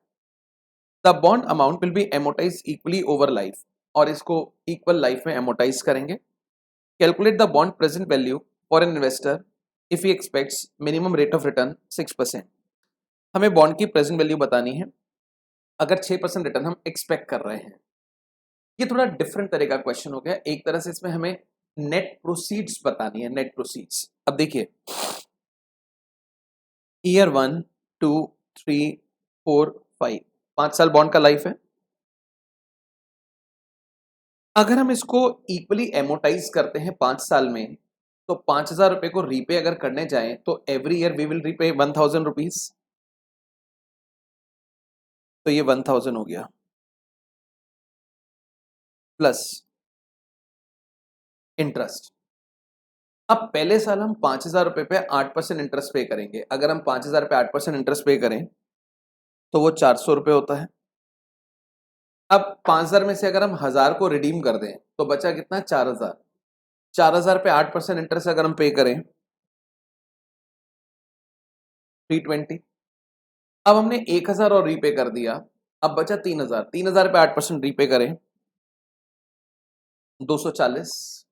The bond amount will be amortise equally over life, और इसको इक्वल लाइफ में एमोटाइज करेंगे। Calculate the bond present value for an investor if he aspects minimum rate of return 6%। हमें बॉन्ड की प्रेजेंट वैल्यू बतानी है अगर 6% रिटर्न हम एक्सपेक्ट कर रहे हैं। ये थोड़ा डिफरेंट तरह का क्वेश्चन हो गया। एक तरह से इसमें हमें नेट प्रोसीड्स बतानी है, नेट प्रोसीड्स। अब देखिए, ईयर 1, 2, 3, 4, 5, 5 साल बॉन्ड का लाइफ है। अगर हम इसको इक्वली एमोटाइज करते हैं 5 साल में, तो 5000 रुपए को रीपे अगर करने जाएं तो every year we will repay 1000 rupees. तो ये 1000 हो गया, प्लस इंटरेस्ट। अब पहले साल हम 5,000 रुपए पे 8% इंटरेस्ट पे करेंगे। अगर हम 5,000 पे 8% इंटरेस्ट पे करें तो वो 400 रुपए होता है। अब 5,000 में से अगर हम 1,000 को रिडीम कर दें तो बचा कितना? 4,000। 4,000 पे 8% इंटरेस्ट अगर हम पे करें 320। अब हमने 1,000 और रीपे कर दिया, अब बचा 3,000। 3,000 पे 8% रीपे करें 240।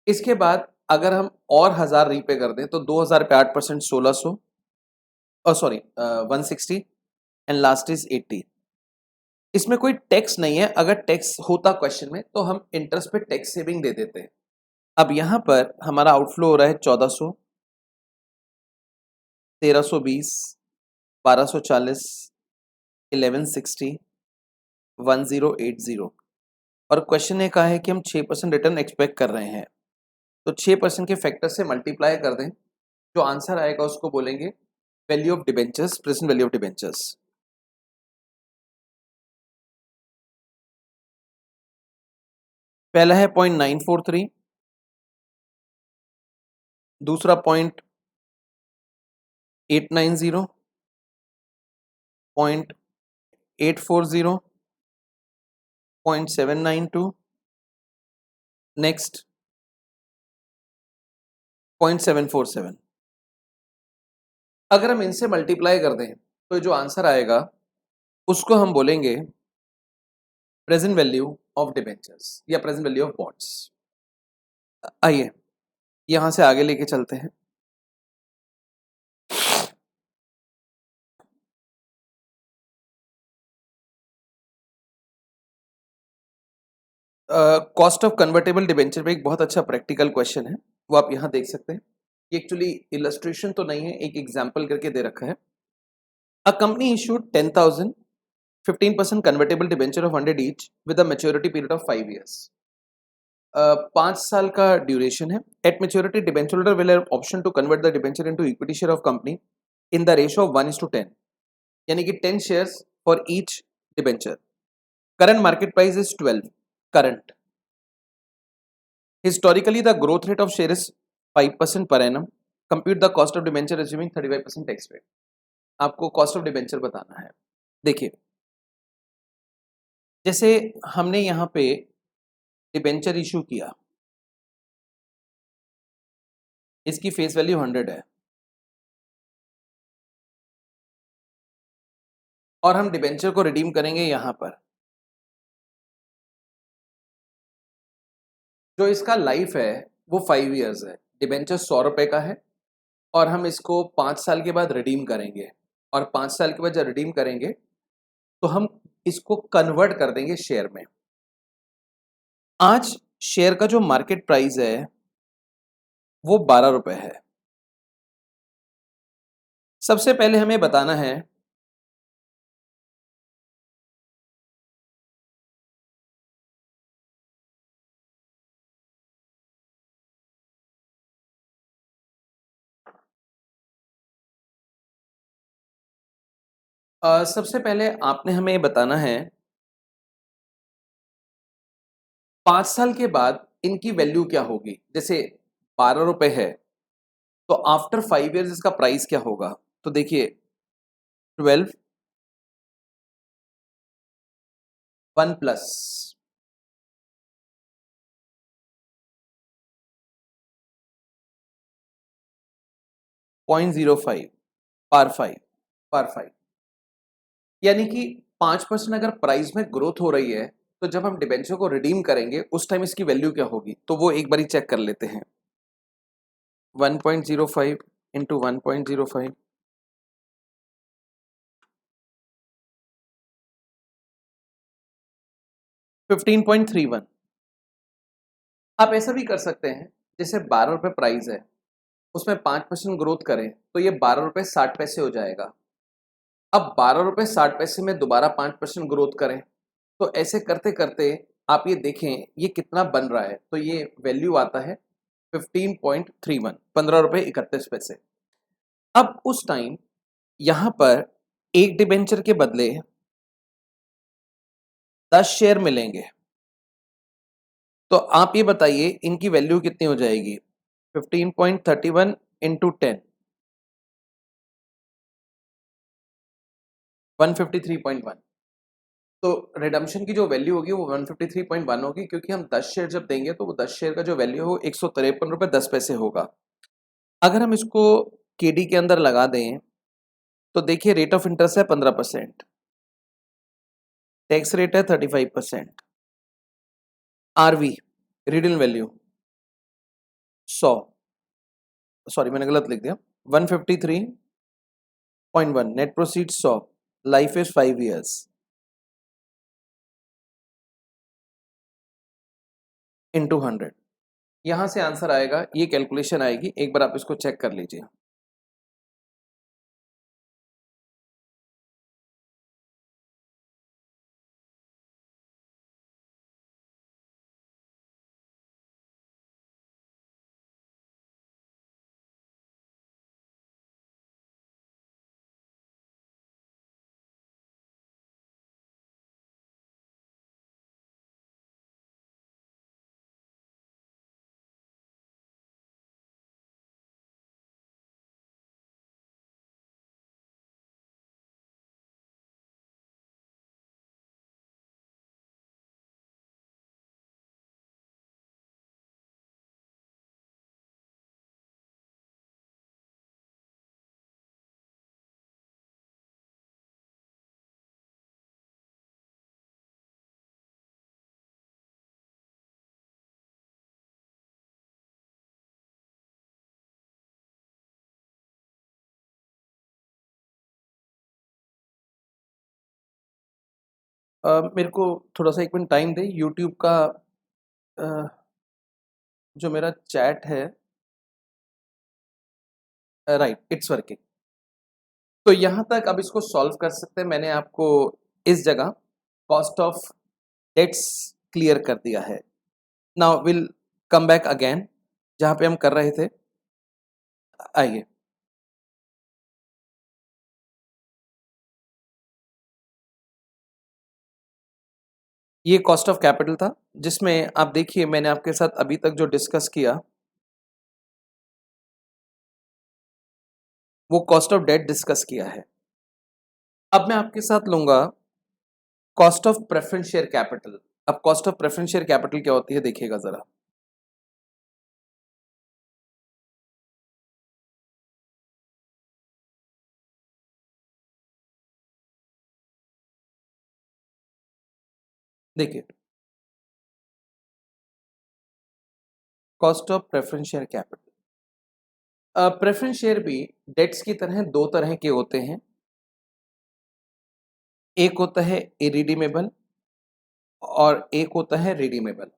इसके बाद अगर हम और 1,000 रीपे कर दें तो 2,000 पे 8% 1,600, सॉरी 160, एंड लास्ट इज 80। इसमें कोई टैक्स नहीं है। अगर टैक्स होता क्वेश्चन में तो हम इंटरेस्ट पे टैक्स सेविंग दे देते हैं। अब यहां पर हमारा आउटफ्लो हो रहा है 1,400, 1,320, 1,240, 1,160, 1,080। और क्वेश्चन ने कहा है कि हम 6% रिटर्न एक्सपेक्ट कर रहे हैं, तो 6% के फैक्टर से मल्टीप्लाई कर दें। जो आंसर आएगा उसको बोलेंगे value of debentures, present value of debentures. पहला है 0.943, दूसरा 0.890, 0.840, 0.792, नेक्स्ट 0.747। अगर हम इनसे मल्टीप्लाई कर दें तो जो आंसर आएगा उसको हम बोलेंगे प्रेजेंट वैल्यू ऑफ डिबेंचर्स या प्रेजेंट वैल्यू ऑफ बॉन्ड्स। आइए यहां से आगे लेके चलते हैं। कॉस्ट ऑफ कन्वर्टेबल डिबेंचर पे एक बहुत अच्छा प्रैक्टिकल क्वेश्चन है, वो आप यहां देख सकते हैं। ये एक्चुअली इलस्ट्रेशन तो नहीं है, एक एग्जाम्पल करके दे रखा है। A company issued 10,000 15% convertible debenture of 100 each with a maturity period of 5 years. 5 साल का ड्यूरेशन है। At maturity debenture holder will have option to convert the debenture into equity share of company in the ratio of 1:10, यानी कि 10 shares for each debenture. Current market price is 12 current. Historically, the growth rate of share is 5% per annum. Compute the cost of debenture assuming 35% tax rate. आपको cost of debenture बताना है। देखिए, जैसे हमने यहाँ पे डिबेंचर इशू किया, इसकी फेस वैल्यू 100 है और हम डिबेंचर को रिडीम करेंगे यहाँ पर। जो इसका लाइफ है वो 5 ईयर्स है। डिबेंचर 100 रुपए का है और हम इसको 5 साल के बाद रिडीम करेंगे, और 5 साल के बाद जब रिडीम करेंगे तो हम इसको कन्वर्ट कर देंगे शेयर में। आज शेयर का जो मार्केट प्राइस है वो 12 रुपए है। सबसे पहले हमें बताना है सबसे पहले आपने हमें बताना है 5 साल के बाद इनकी वैल्यू क्या होगी। जैसे 12 रुपए है तो आफ्टर 5 इयर्स इसका प्राइस क्या होगा। तो देखिए 12 1 प्लस 0.05 पार 5, यानी कि 5% अगर प्राइस में ग्रोथ हो रही है तो जब हम डिबेंचर को रिडीम करेंगे उस टाइम इसकी वैल्यू क्या होगी, तो वो एक बारी चेक कर लेते हैं। 1.05 इंटू 1.05 15.31। आप ऐसा भी कर सकते हैं, जैसे 12 रुपए प्राइस है उसमें 5% ग्रोथ करें तो ये 12 रुपए 60 पैसे हो जाएगा। अब 12 रुपए 60 पैसे में दोबारा 5% ग्रोथ करें तो ऐसे करते करते आप ये देखें ये कितना बन रहा है, तो ये वैल्यू आता है 15.31, 15 रुपए 31 पैसे। अब उस टाइम यहां पर एक डिबेंचर के बदले 10 शेयर मिलेंगे, तो आप ये बताइए इनकी वैल्यू कितनी हो जाएगी? 15.31 इंटू 10, 153.1। तो रिडम्पशन की जो वैल्यू होगी वो 153.1 होगी, क्योंकि हम 10 शेयर जब देंगे तो वो 10 शेयर का जो वैल्यू हो 153 रुपये 10 पैसे होगा। अगर हम इसको केडी के अंदर लगा दें तो देखिए रेट ऑफ इंटरेस्ट है 15%, टैक्स रेट है 35%, आरवी रीडन वैल्यू 100, सॉरी मैंने गलत लिख दिया, 153.1, net proceed 100, life is 5 years into 100। यहां से आंसर आएगा, ये कैलकुलेशन आएगी, एक बार आप इसको चेक कर लीजिए। मेरे को थोड़ा सा 1 मिनट टाइम दे, यूट्यूब का जो मेरा चैट है, राइट इट्स वर्किंग। तो यहाँ तक अब इसको सॉल्व कर सकते हैं। मैंने आपको इस जगह कॉस्ट ऑफ डेट्स क्लियर कर दिया है। Now will come back again जहाँ पे हम कर रहे थे। आइए, ये कॉस्ट ऑफ कैपिटल था, जिसमें आप देखिए मैंने आपके साथ अभी तक जो डिस्कस किया वो कॉस्ट ऑफ डेट डिस्कस किया है। अब मैं आपके साथ लूंगा cost of preference share capital. अब cost of preference share capital क्या होती है देखिएगा जरा। देखिए, cost of preference share capital, preference share भी डेट्स की तरह दो तरह के होते हैं। एक होता है इरिडीमेबल और एक होता है रिडीमेबल।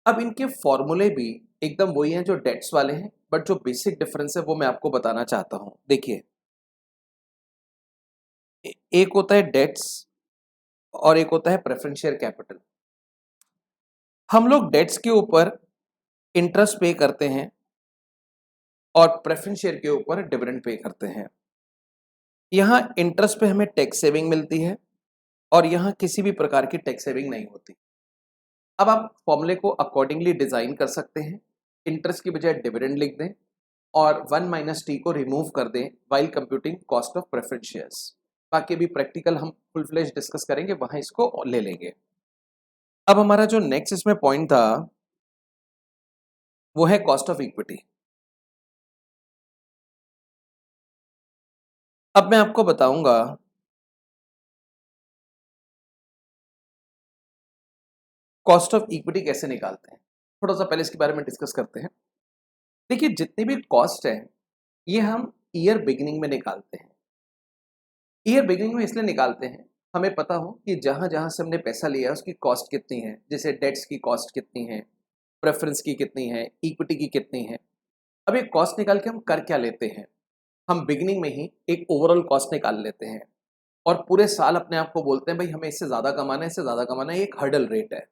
अब इनके फॉर्मूले भी एकदम वही हैं जो डेट्स वाले हैं, बट जो बेसिक डिफरेंस है वो मैं आपको बताना चाहता हूं। देखिए, एक होता है डेट्स और एक होता है प्रेफरेंस शेयर कैपिटल। हम लोग डेट्स के ऊपर इंटरेस्ट पे करते हैं और प्रेफरेंस शेयर के ऊपर डिविडेंड पे करते हैं। यहाँ इंटरेस्ट पे हमें टैक्स सेविंग मिलती है और यहाँ किसी भी प्रकार की टैक्स सेविंग नहीं होती। अब आप फॉर्मूले को अकॉर्डिंगली डिजाइन कर सकते हैं। इंटरेस्ट की बजाय डिविडेंड लिख दें और 1 माइनस टी को रिमूव कर दें while computing cost of preference shares. बाकी भी प्रैक्टिकल हम फुल फ्लेज डिस्कस करेंगे, वहां इसको ले लेंगे। अब हमारा जो नेक्स्ट इसमें पॉइंट था वो है कॉस्ट ऑफ इक्विटी। अब मैं आपको बताऊंगा कॉस्ट ऑफ इक्विटी कैसे निकालते हैं। थोड़ा सा पहले इसके बारे में डिस्कस करते हैं। देखिए, जितनी भी कॉस्ट है ये हम ईयर बिगिनिंग में निकालते हैं। ईयर बिगिनिंग में इसलिए निकालते हैं, हमें पता हो कि जहां जहां से हमने पैसा लिया है उसकी कॉस्ट कितनी है। जैसे डेट्स की कॉस्ट कितनी है, प्रेफरेंस की कितनी है, इक्विटी की कितनी है। अब ये कॉस्ट निकाल के हम कर क्या लेते हैं, हम बिगिनिंग में ही एक ओवरऑल कॉस्ट निकाल लेते हैं और पूरे साल अपने आप को बोलते हैं भाई हमें इससे ज़्यादा कमाना है, इससे ज़्यादा कमाना है, एक हर्डल रेट है।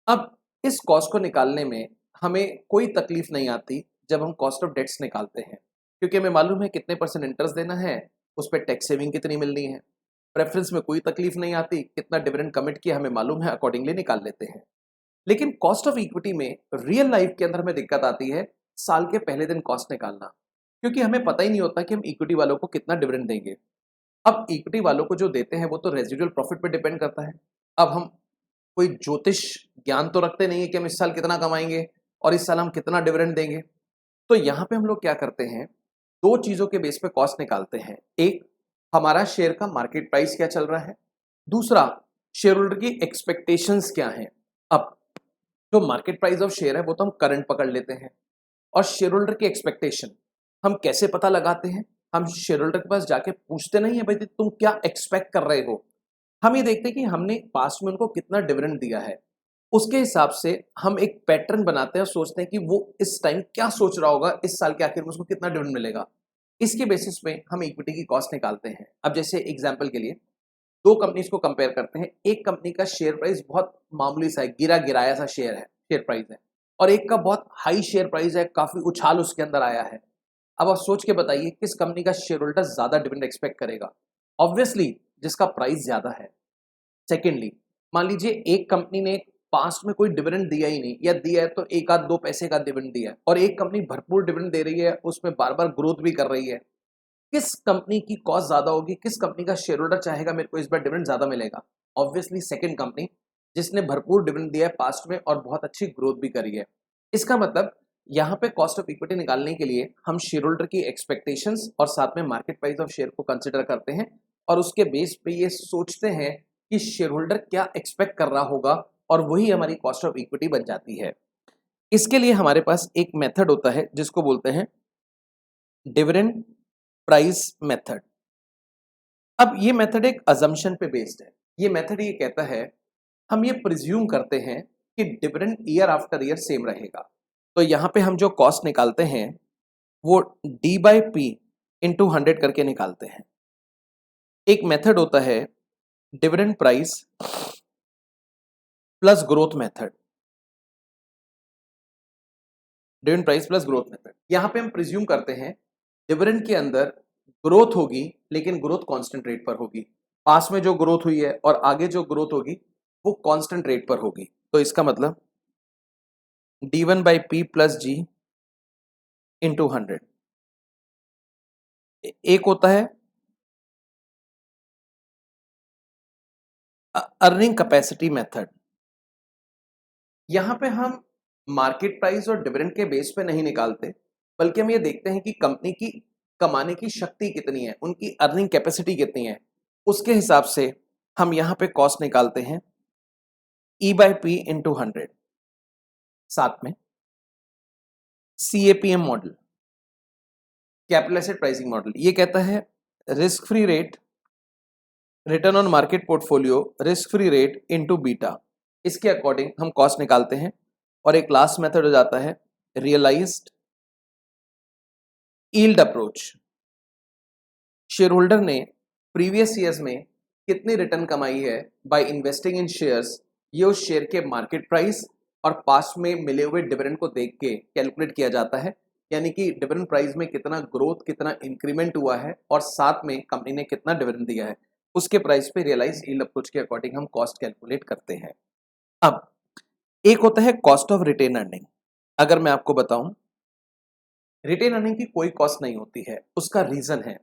अब इस कॉस्ट को निकालने में हमें कोई तकलीफ नहीं आती जब हम कॉस्ट ऑफ डेट्स निकालते हैं, क्योंकि हमें मालूम है कितने परसेंट इंटरेस्ट देना है, उस पर टैक्स सेविंग कितनी मिलनी है। प्रेफरेंस में कोई तकलीफ नहीं आती, कितना डिविडेंड कमिट किया हमें मालूम है, अकॉर्डिंगली निकाल लेते हैं। लेकिन कॉस्ट ऑफ इक्विटी में रियल लाइफ के अंदर हमें दिक्कत आती है साल के पहले दिन कॉस्ट निकालना, क्योंकि हमें पता ही नहीं होता कि हम इक्विटी वालों को कितना डिविडेंड देंगे। अब इक्विटी वालों को जो देते हैं वो तो रेजिडुअल प्रॉफिट पे डिपेंड करता है। अब हम कोई ज्योतिष ज्ञान तो रखते नहीं है कि हम इस साल कितना कमाएंगे और इस साल हम कितना डिविडेंड देंगे। तो यहाँ पे हम लोग क्या करते हैं, दो चीजों के बेस पे कॉस्ट निकालते हैं। एक, हमारा शेयर का मार्केट प्राइस क्या चल रहा है। दूसरा, शेयर होल्डर की एक्सपेक्टेशंस क्या है। अब जो मार्केट प्राइस ऑफ शेयर है वो तो हम करंट पकड़ लेते हैं, और शेयर होल्डर की एक्सपेक्टेशन हम कैसे पता लगाते हैं। हम शेयर होल्डर के पास जाके पूछते नहीं है भाई तुम क्या एक्सपेक्ट कर रहे हो। हम ये देखते हैं कि हमने पास्ट में उनको कितना डिविडेंड दिया है, उसके हिसाब से हम एक पैटर्न बनाते हैं और सोचते हैं कि वो इस टाइम क्या सोच रहा होगा, इस साल के आखिर में उसको कितना डिविडेंड मिलेगा। इसके बेसिस पे हम इक्विटी की कॉस्ट निकालते हैं। अब जैसे एग्जांपल के लिए दो कंपनीज को कंपेयर करते हैं। एक कंपनी का शेयर प्राइस बहुत मामूली सा है, गिरा गिराया सा शेयर प्राइस है, और एक का बहुत हाई शेयर प्राइस है, काफी उछाल उसके अंदर आया है। अब आप सोच के बताइए किस कंपनी का शेयर होल्डर ज्यादा डिविडेंड एक्सपेक्ट करेगा। ऑब्वियसली जिसका प्राइस ज्यादा है। सेकेंडली, मान लीजिए एक कंपनी ने पास्ट में कोई डिविडेंड दिया ही नहीं, या दिया है तो एक आध दो पैसे का डिविडेंड दिया है, और एक कंपनी भरपूर डिविडेंड दे रही है, उसमें बार बार ग्रोथ भी कर रही है। किस कंपनी की कॉस्ट ज्यादा होगी, किस कंपनी का शेयर होल्डर चाहेगा मेरे को इस बार डिविडेंड ज्यादा मिलेगा। ऑब्वियसली सेकंड कंपनी, जिसने भरपूर डिविडेंड दिया है पास्ट में और बहुत अच्छी ग्रोथ भी करी है। इसका मतलब यहाँ पे कॉस्ट ऑफ इक्विटी निकालने के लिए हम शेयर होल्डर की एक्सपेक्टेशंस और साथ में मार्केट प्राइस ऑफ शेयर को कंसिडर करते हैं, और उसके बेस पे ये सोचते हैं कि शेयर होल्डर क्या एक्सपेक्ट कर रहा होगा, और वही हमारी कॉस्ट ऑफ इक्विटी बन जाती है। इसके लिए हमारे पास एक मेथड होता है जिसको बोलते हैं डिविडेंड प्राइस मेथड। अब ये मेथड एक अजम्पशन पे बेस्ड है। ये मेथड ये कहता है, हम ये प्रिज्यूम करते हैं कि dividend year after year same रहेगा। तो यहाँ पे हम जो कॉस्ट निकालते हैं वो डी बाई पी इंटू 100 करके निकालते हैं। एक मेथड होता है dividend price plus growth method. Dividend price plus growth method, यहाँ पे हम प्रिज्यूम करते हैं डिविडेंड के अंदर ग्रोथ होगी, लेकिन ग्रोथ कांस्टेंट रेट पर होगी। पास में जो ग्रोथ हुई है और आगे जो ग्रोथ होगी वो कांस्टेंट रेट पर होगी। तो इसका मतलब d1 by P plus G into 100। एक होता है अर्निंग कैपेसिटी मेथड। यहां पे हम मार्केट प्राइस और डिविडेंड के बेस पे नहीं निकालते, बल्कि हम ये देखते हैं कि कंपनी की कमाने की शक्ति कितनी है, उनकी अर्निंग कैपेसिटी कितनी है। उसके हिसाब से हम यहां पे कॉस्ट निकालते हैं ई बाई पी इंटू 100। साथ में CAPM model, capital asset pricing model, ये कहता है risk free rate, return on market portfolio, risk free rate into beta. इसके अकॉर्डिंग हम कॉस्ट निकालते हैं। और एक लास्ट मेथड हो जाता है realised yield approach. Share holder ने प्रीवियस ईयर्स में कितनी रिटर्न कमाई है बाय इन्वेस्टिंग इन शेयर्स, ये उस शेयर के मार्केट प्राइस और पास्ट में मिले हुए डिविडेंड को देख के कैलकुलेट किया जाता है। यानी कि डिविडेंड प्राइस में कितना ग्रोथ, कितना इंक्रीमेंट हुआ है, और साथ में कंपनी ने कितना डिविडेंड दिया है, उसके प्राइस पे रियलाइज यील्ड अप्रोच के अकॉर्डिंग हम कॉस्ट कैलकुलेट करते हैं। अब एक होता है कॉस्ट ऑफ रिटेन अर्निंग। अगर मैं आपको बताऊं, रिटेन अर्निंग की कोई कॉस्ट नहीं होती है। उसका रीजन है,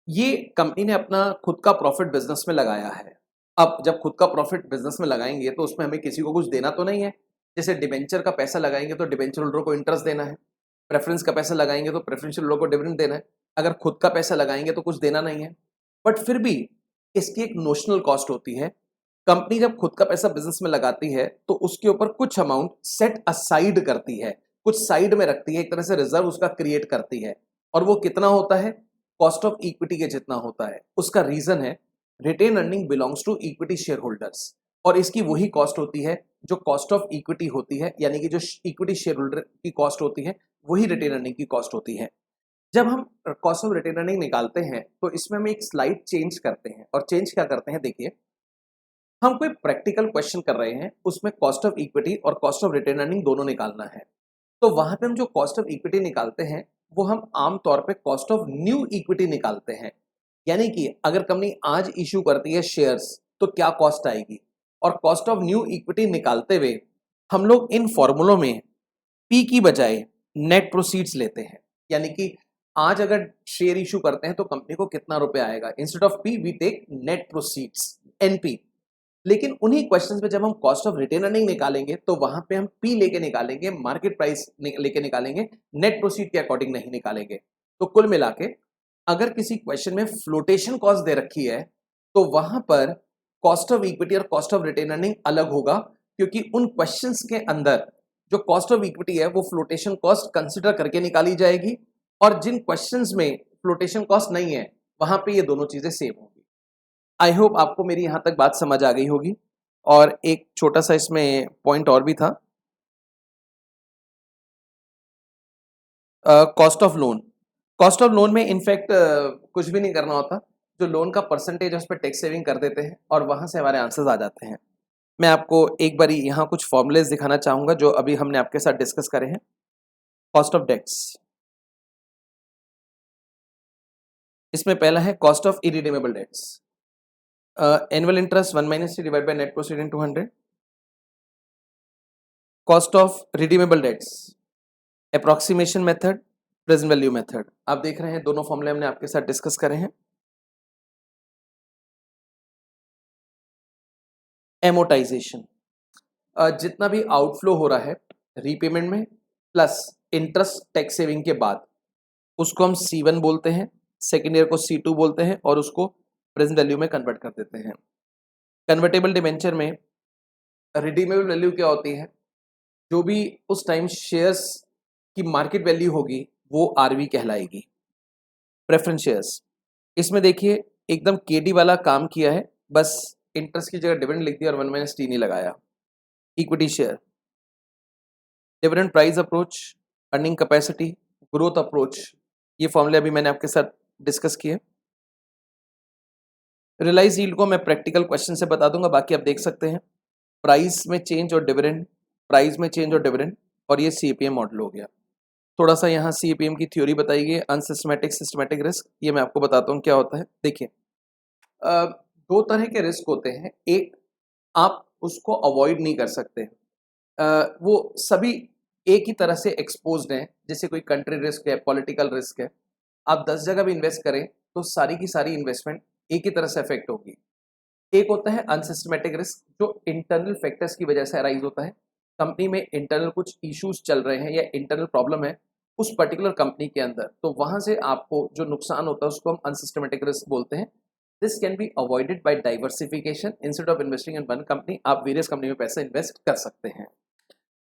ये कंपनी ने अपना खुद का प्रॉफिट बिजनेस में लगाया है। अब जब खुद का प्रॉफिट बिजनेस में लगाएंगे तो उसमें हमें किसी को कुछ देना तो नहीं है। जैसे डिबेंचर का पैसा लगाएंगे तो डिबेंचर होल्डर को इंटरेस्ट देना है, प्रेफरेंस का पैसा लगाएंगे तो प्रेफरेंशियल होल्डर को डिविडेंड देना है। अगर खुद का पैसा लगाएंगे तो कुछ देना नहीं है, बट फिर भी इसकी एक नोशनल कॉस्ट होती है। कंपनी जब खुद का पैसा बिजनेस में लगाती है तो उसके ऊपर कुछ अमाउंट सेट असाइड करती है, कुछ साइड में रखती है, एक तरह से रिजर्व उसका क्रिएट करती है। और वो कितना होता है, कॉस्ट ऑफ इक्विटी के जितना होता है। उसका रीजन है retain earning belongs to equity share holders, और इसकी वही कॉस्ट होती है जो कॉस्ट ऑफ इक्विटी होती है, यानी कि जो इक्विटी शेयर होल्डर की कॉस्ट होती है वही रिटेन अर्निंग की कॉस्ट होती है। जब हम कॉस्ट ऑफ रिटेन अर्निंग निकालते हैं तो इसमें हम एक स्लाइड चेंज करते हैं। और चेंज क्या करते हैं, देखिए हम कोई प्रैक्टिकल क्वेश्चन कर रहे हैं, उसमें कॉस्ट ऑफ इक्विटी और कॉस्ट ऑफ रिटेन अर्निंग दोनों निकालना है। तो वहां पे हम जो कॉस्ट ऑफ इक्विटी निकालते हैं वो हम आमतौर पे कॉस्ट ऑफ न्यू इक्विटी निकालते हैं। यानी कि अगर कंपनी आज इश्यू करती है शेयर्स तो क्या कॉस्ट आएगी, और कॉस्ट ऑफ न्यू इक्विटी निकालते हुए हम लोग इन फॉर्मूलों में पी की बजाय नेट प्रोसीड्स लेते हैं, यानी कि आज अगर शेयर इशू करते हैं तो कंपनी को कितना रुपया आएगा, instead of P V take net proceeds, NP. लेकिन उन्हीं क्वेश्चंस में जब हम कॉस्ट ऑफ रिटेन अर्निंग निकालेंगे तो वहां पे हम पी लेके निकालेंगे, मार्केट प्राइस लेके निकालेंगे, नेट प्रोसीड के अकॉर्डिंग नहीं निकालेंगे। तो कुल मिला के अगर किसी क्वेश्चन में फ्लोटेशन कॉस्ट दे रखी है तो वहां पर कॉस्ट ऑफ इक्विटी और कॉस्ट ऑफ रिटेन अर्निंग अलग होगा, क्योंकि उन क्वेश्चंस के अंदर जो कॉस्ट ऑफ इक्विटी है वो फ्लोटेशन कॉस्ट कंसिडर करके निकाली जाएगी, और जिन क्वेश्चंस में फ्लोटेशन कॉस्ट नहीं है वहां पे ये दोनों चीजें सेम होंगी। आई होप आपको मेरी यहां तक बात समझ आ गई होगी। और एक छोटा सा इसमें पॉइंट और भी था, cost of loan. Cost of loan में इनफैक्ट कुछ भी नहीं करना होता, जो लोन का परसेंटेज है उस पर टैक्स सेविंग कर देते हैं और वहां से हमारे आंसर्स आ जाते हैं। मैं आपको एक बारी यहाँ कुछ फॉर्मूलेज दिखाना चाहूंगा जो अभी हमने आपके साथ डिस्कस करे हैं। कॉस्ट ऑफ डेट्स, इसमें पहला है cost of irredeemable debts. Annual interest 1 - t divide by net proceed in 200। Cost of redeemable debts, approximation method, present value method. आप देख रहे हैं दोनों फॉर्मूले हमने आपके साथ डिस्कस करे हैं। एमोटाइजेशन, जितना भी आउटफ्लो हो रहा है रीपेमेंट में प्लस इंटरेस्ट टैक्स सेविंग के बाद, उसको हम C1 बोलते हैं, सेकेंड ईयर को C2 बोलते हैं और उसको प्रेजेंट वैल्यू में कन्वर्ट कर देते हैं। कन्वर्टेबल डिबेंचर में रिडीमेबल वैल्यू क्या होती है, जो भी उस टाइम शेयर्स की मार्केट वैल्यू होगी वो आरवी कहलाएगी। प्रेफरेंस शेयर्स, इसमें देखिए एकदम केडी वाला काम किया है, बस इंटरेस्ट की जगह डिविडेंड लिख दिया और 1 - t नहीं लगाया। Equity share, dividend price approach, earning capacity, growth approach, ये फॉर्मूले अभी मैंने आपके साथ डिस्कस किए। रियलाइज यील्ड को मैं प्रैक्टिकल क्वेश्चन से बता दूंगा, बाकी आप देख सकते हैं। प्राइस में चेंज और डिविडेंड, प्राइस में चेंज और डिविडेंड, और ये सीपीएम मॉडल हो गया। थोड़ा सा यहाँ सीपीएम की थ्योरी बताई गई, अनसिस्टमैटिक सिस्टमैटिक रिस्क, ये मैं आपको बताता हूँ क्या होता है। देखिए दो तरह के रिस्क होते हैं, एक आप उसको अवॉइड नहीं कर सकते, वो सभी एक ही तरह से एक्सपोज्ड हैं, जैसे कोई कंट्री रिस्क है, पॉलिटिकल रिस्क है। आप 10 जगह भी इन्वेस्ट करें तो सारी की सारी इन्वेस्टमेंट एक ही तरह से अफेक्ट होगी। एक होता है अनसिस्टमैटिक रिस्क, जो इंटरनल फैक्टर्स की वजह से अराइज होता है। कंपनी में इंटरनल कुछ इश्यूज चल रहे हैं या इंटरनल प्रॉब्लम है उस पर्टिकुलर कंपनी के अंदर, तो वहां से आपको जो नुकसान होता है उसको हम अनसिस्टमैटिक रिस्क बोलते हैं। This can be avoided by diversification, instead of investing in one company आप वेरियस कंपनी में पैसा इन्वेस्ट कर सकते हैं।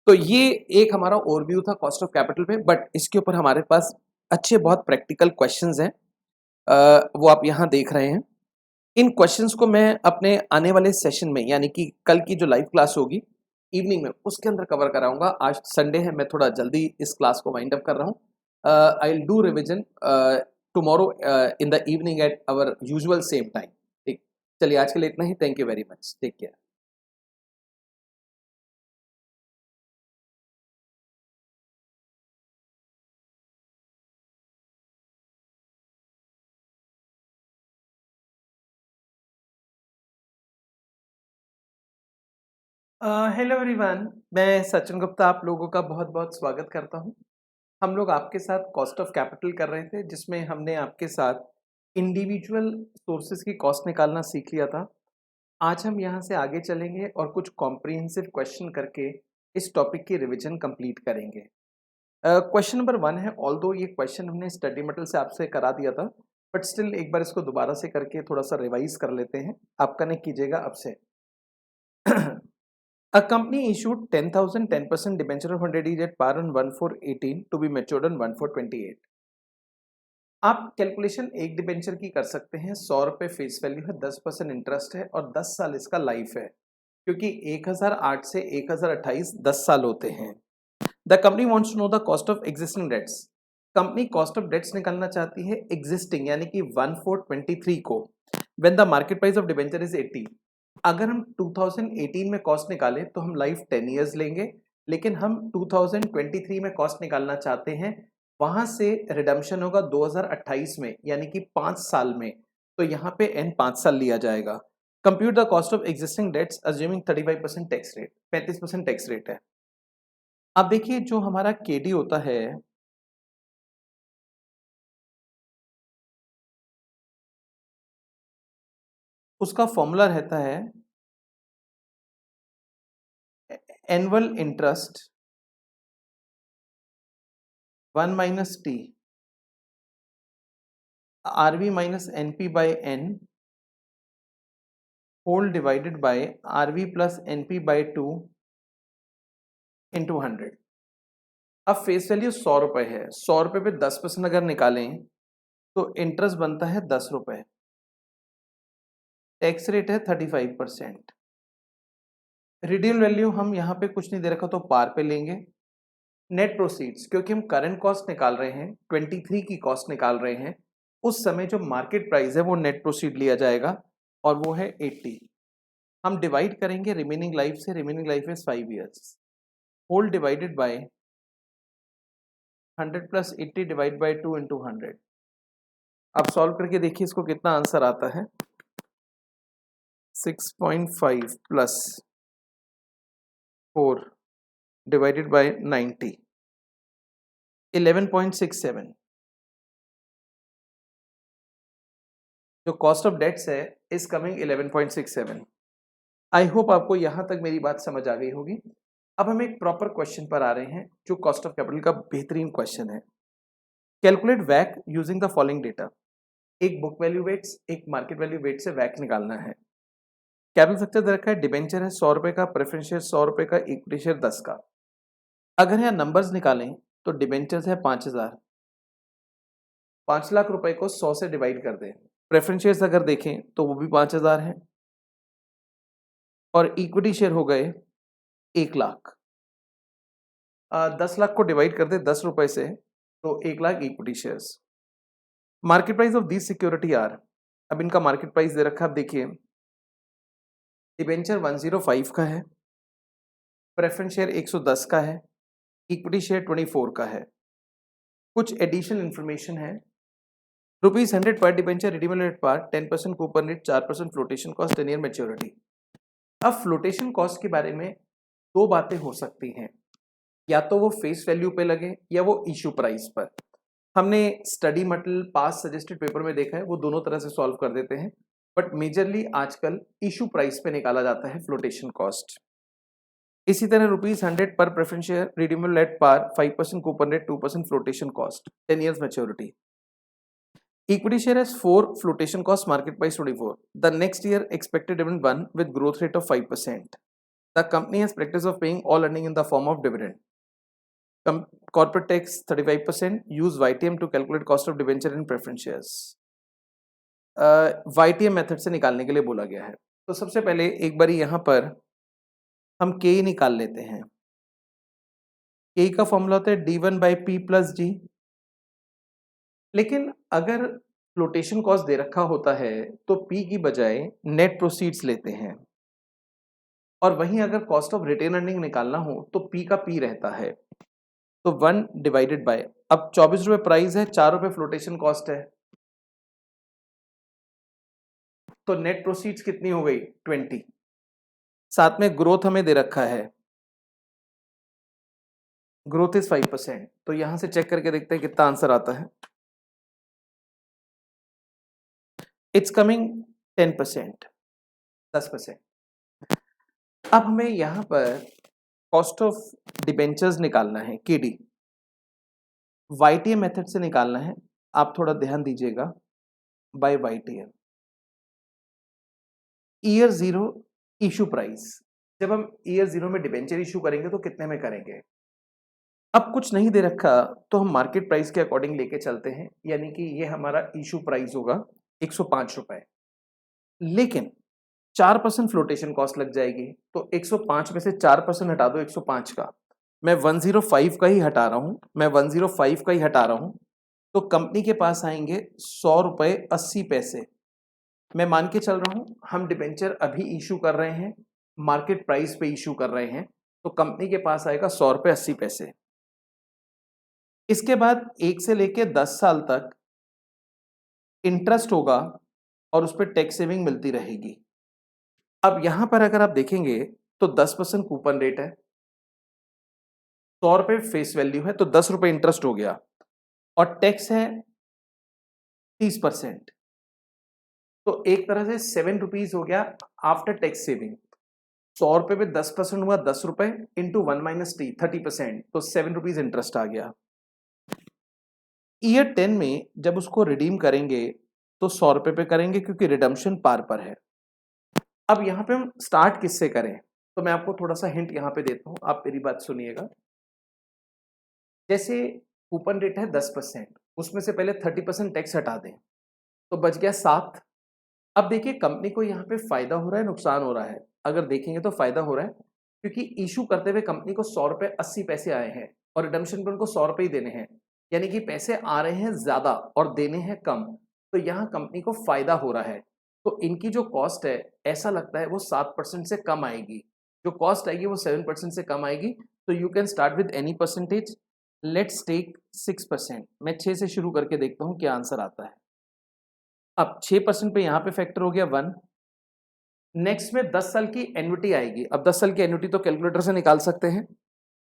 तो ये एक हमारा ओवरव्यू था कॉस्ट ऑफ कैपिटल पे, बट इसके ऊपर हमारे पास अच्छे बहुत प्रैक्टिकल क्वेश्चंस हैं, वो आप यहाँ देख रहे हैं। इन क्वेश्चंस को मैं अपने आने वाले सेशन में, यानी कि कल की जो लाइव क्लास होगी इवनिंग में, उसके अंदर कवर कराऊंगा। आज संडे है, मैं थोड़ा जल्दी इस क्लास को वाइंड अप कर रहा हूँ। I will do revision tomorrow in the evening at our usual same time. ठीक, चलिए आज के लिए इतना ही। Thank you very much, take care. Hello everyone, मैं सचिन गुप्ता आप लोगों का बहुत बहुत स्वागत करता हूं। हम लोग आपके साथ कॉस्ट ऑफ कैपिटल कर रहे थे, जिसमें हमने आपके साथ इंडिविजुअल सोर्सेज की कॉस्ट निकालना सीख लिया था। आज हम यहां से आगे चलेंगे और कुछ कॉम्प्रिहेंसिव क्वेश्चन करके इस टॉपिक की रिवीजन कंप्लीट करेंगे। क्वेश्चन नंबर 1 है, ऑल्दो ये क्वेश्चन हमने स्टडी मटेरियल से आपसे करा दिया था, बट स्टिल एक बार इसको दोबारा से करके थोड़ा सा रिवाइज कर लेते हैं। आप कनेक्ट कीजिएगा अब से। A company issued 10,000 10% debenture of 100 each at par on 1/4/18 to be matured on 1/4/28। आप कैलकुलेशन एक डिबेंचर की कर सकते हैं। 100 रुपये फेस वैल्यू है, 10% इंटरेस्ट है और 10 साल इसका लाइफ है, क्योंकि 1008 से 1028 10 साल होते हैं। The company wants to know the cost of existing debts. Company cost of debts निकालना चाहती है एग्जिस्टिंग, यानी कि 1/4/23 को, when the market price of debenture is 80। अगर हम 2018 में कॉस्ट निकालें तो हम लाइफ 10 ईयर्स लेंगे, लेकिन हम 2023 में कॉस्ट निकालना चाहते हैं, वहां से रिडम्पशन होगा 2028 में, यानी कि 5 साल में। तो यहाँ पे एन 5 साल लिया जाएगा। Compute the cost of existing debts assuming 35% tax rate, 35% tax rate है। अब देखिए जो हमारा केडी होता है उसका फॉर्मूला रहता है annual interest 1 minus T RV minus NP by N whole divided by RV plus NP by 2 into 100। अब फेस वैल्यू 100 रुपए है, 100 रुपए पे 10% अगर निकालें तो इंटरेस्ट बनता है 10 रुपए, टैक्स रेट है 35%। रिडीम वैल्यू हम यहाँ पे कुछ नहीं दे रखा तो पार पे लेंगे। नेट प्रोसीड्स क्योंकि हम करंट कॉस्ट निकाल रहे हैं, 23 की कॉस्ट निकाल रहे हैं, उस समय जो मार्केट प्राइस है वो नेट प्रोसीड लिया जाएगा और वो है 80। हम डिवाइड करेंगे रिमेनिंग लाइफ से, remaining life is 5 years, whole divided by 100 plus 80 divide by 2 into 100। आप सॉल्व करके देखिए इसको कितना आंसर आता है। 6.5 प्लस 4 डिवाइडेड बाय 90, 11.67। जो कॉस्ट ऑफ डेट्स है इज कमिंग 11.67। आई होप आपको यहां तक मेरी बात समझ आ गई होगी। अब हम एक प्रॉपर क्वेश्चन पर आ रहे हैं जो कॉस्ट ऑफ कैपिटल का बेहतरीन क्वेश्चन है। कैलकुलेट वैक यूजिंग द फॉलोइंग डेटा। एक बुक वैल्यू वेट्स, एक मार्केट वैल्यू वेट से वैक निकालना है। कैपिटल स्ट्रक्चर दे रखा है, डिबेंचर है 100 रुपए का, प्रेफरेंस शेयर 100 रुपए का, इक्विटी शेयर 10 का। अगर यहाँ नंबर्स निकालें तो डिबेंचर्स है 5000, 5 लाख रुपए को 100 से डिवाइड कर दें। प्रेफरेंस शेयर्स अगर देखें तो वो भी 5000 है और इक्विटी शेयर हो गए 1 लाख। 10 लाख को डिवाइड कर दे 10 रुपए से तो 1 lakh equity shares. Market price of this security are, अब इनका मार्केट प्राइस दे रखा है, आप देखिए डिबेंचर 105 का है, प्रेफरेंस शेयर 110 का है, इक्विटी शेयर 24 का है। कुछ एडिशनल इंफॉर्मेशन है। ₹100 पर debenture redeemable at par, 10% coupon rate, 4% flotation cost, 10 year maturity. अब फ्लोटेशन कॉस्ट के बारे में दो बातें हो सकती हैं, या तो वो फेस वैल्यू पे लगे या वो इशू प्राइस पर। हमने स्टडी मटेरियल पास सजेस्टेड पेपर में देखा है वो दोनों तरह से सॉल्व कर देते हैं, बट मेजरली आजकल इशू प्राइस पे निकाला जाता है फ्लोटेशन कॉस्ट। इसी तरह ₹100 पर preference share redeemable at par, 5% coupon rate, 2% flotation cost, 10 years maturity. Equity share has 4 flotation cost, market price 24. The next year expected dividend 1 with growth rate of 5%. The company has practice of paying all earning in the form of dividend. Corporate tax 35%. Use YTM to calculate cost of debenture and preference shares. YTM method से निकालने के लिए बोला गया है। तो सबसे पहले एक बारी यहाँ पर हम के निकाल लेते हैं। के का फॉर्मूला होता है D1 by P plus G। लेकिन अगर फ्लोटेशन कॉस्ट दे रखा होता है तो P की बजाय नेट प्रोसीड्स लेते हैं, और वहीं अगर कॉस्ट ऑफ रिटेन अर्निंग निकालना हो तो P का P रहता है। तो 1 डिवाइडेड बाय, अब 24 रुपए प्राइस है, 4 रुपए फ्लोटेशन कॉस्ट है, तो नेट प्रोसीड्स कितनी हो गई 20। साथ में ग्रोथ हमें दे रखा है, ग्रोथ इज 5%। तो यहां से चेक करके देखते हैं कितना आंसर आता है। It's coming 10%, 10%। अब हमें यहां पर कॉस्ट ऑफ डिबेंचर्स निकालना है, केडी। YTM मेथड से निकालना है, आप थोड़ा ध्यान दीजिएगा। By YTM year 0 issue price, जब हम ईयर 0 में डिबेंचर इशू करेंगे तो कितने में करेंगे। अब कुछ नहीं दे रखा तो हम मार्केट प्राइस के अकॉर्डिंग लेके चलते हैं, यानी कि ये हमारा इशू प्राइस होगा 105 रुपए, लेकिन 4% फ्लोटेशन कॉस्ट लग जाएगी, तो 105 में से 4% हटा दो 105 का, मैं 105 का ही हटा रहा हूं, मैं 105 का ही हटा रहा हूं, तो कंपनी के पास आएंगे 100 रुपए 80 पैसे। मैं मान के चल रहा हूं हम डिबेंचर अभी इशू कर रहे हैं, मार्केट प्राइस पे इशू कर रहे हैं, तो कंपनी के पास आएगा 100 रुपए 80 पैसे। इसके बाद 1 से लेके 10 साल तक इंटरेस्ट होगा और उस पर टैक्स सेविंग मिलती रहेगी। अब यहां पर अगर आप देखेंगे तो 10% कूपन रेट है, 100 रुपए फेस वैल्यू है, तो 10 रुपए इंटरेस्ट हो गया और टैक्स है 30%। तो एक तरह से 7 रुपीज हो गया आफ्टर टैक्स सेविंग। 100 रुपए पे 10% हुआ 10 रुपए इंटू 1 माइनस टी 30%, तो 7 रुपीज इंटरेस्ट आ गया। ईयर 10 में जब उसको रिडीम करेंगे तो 100 रुपए पे करेंगे क्योंकि रिडम्पशन पार पर है। अब यहां पे हम स्टार्ट किससे करें, तो मैं आपको थोड़ा सा हिंट यहां पे देता हूं, आप मेरी बात सुनिएगा। जैसे कूपन रेट है 10%, उसमें से पहले 30% टैक्स हटा दें तो बच गया 7। अब देखिए कंपनी को यहाँ पे फायदा हो रहा है नुकसान हो रहा है। अगर देखेंगे तो फायदा हो रहा है क्योंकि इशू करते हुए कंपनी को 100 रुपए 80 पैसे आए हैं और रिडम्पशन पे उनको 100 रुपए ही देने हैं, यानी कि पैसे आ रहे हैं ज्यादा और देने हैं कम। तो यहाँ कंपनी को फायदा हो रहा है। तो इनकी जो कॉस्ट है ऐसा लगता है वो 7% से कम आएगी, जो कॉस्ट आएगी वो 7% से कम आएगी। तो you can start with any percentage. Let's take 6%। मैं 6 से शुरू करके देखता हूँ क्या आंसर आता है। अब 6% पे यहाँ पे फैक्टर हो गया 1। नेक्स्ट में 10 साल की एन्युटी आएगी। अब 10 साल की एन्युटी तो कैलकुलेटर से निकाल सकते हैं।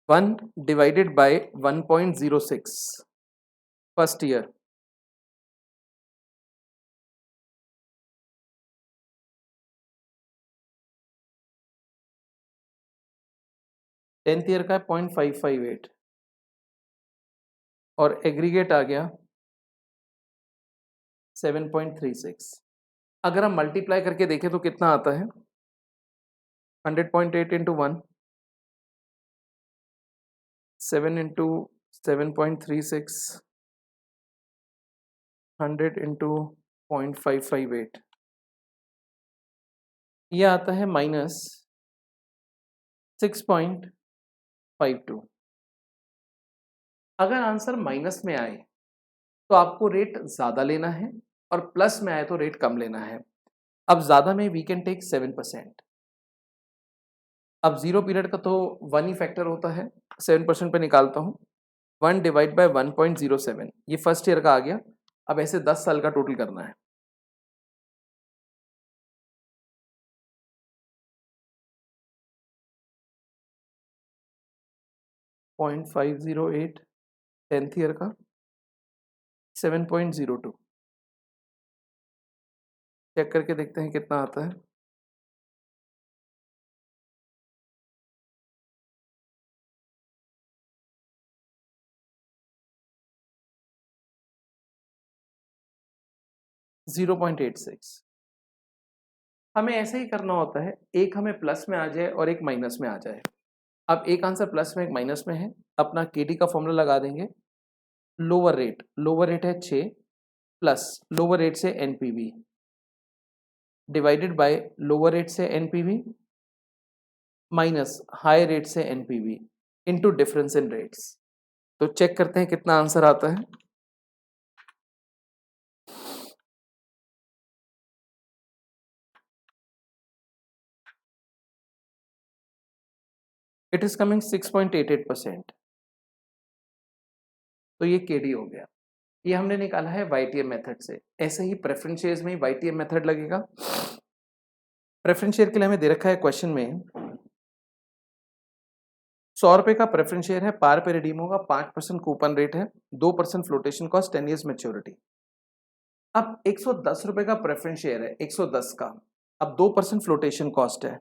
1 divided by 1.06 first year, tenth year का है 0.558 और एग्रीगेट आ गया 7.36। अगर हम मल्टीप्लाई करके देखें तो कितना आता है, 100.8 इंटू 1, 7 इंटू 7.36, 100 इंटू 0.558, ये आता है माइनस 6.52। अगर आंसर माइनस में आए तो आपको रेट ज्यादा लेना है और प्लस में आए तो रेट कम लेना है। अब ज्यादा में वी कैन टेक 7%। अब जीरो पीरियड का तो 1 ही फैक्टर होता है, 7% पे निकालता हूँ। 1 डिवाइड बाय 1.07, ये फर्स्ट ईयर का आ गया। अब ऐसे 10 साल का टोटल करना है। पॉइंट 508 टेंथ ईयर का 7.02। चेक करके देखते हैं कितना आता है। जीरो 0.86। हमें ऐसे ही करना होता है, एक हमें प्लस में आ जाए और एक माइनस में आ जाए। अब एक आंसर प्लस में एक माइनस में है, अपना केडी का फॉर्मूला लगा देंगे। लोअर रेट है 6 प्लस लोअर रेट से NPV divided by lower rate से एनपीवी माइनस हाई रेट से NPV into difference in rates. तो चेक करते हैं कितना आंसर आता है। It is coming 6.88%। तो ये केडी हो गया। ये हमने निकाला है वाईटीएम मेथड से। ऐसे ही प्रेफरेंस शेयर्स में वाईटीएम मेथड लगेगा। प्रेफरेंस शेयर के लिए हमें दे रखा है क्वेश्चन में 100 रुपए का प्रेफरेंस शेयर है, पार पे रिडीम होगा, 5% कूपन रेट है, 2% फ्लोटेशन कॉस्ट, 10 ईयर्स मैच्योरिटी। अब 110 रुपए का प्रेफरेंस शेयर है, 110 का, अब 2% फ्लोटेशन कॉस्ट है,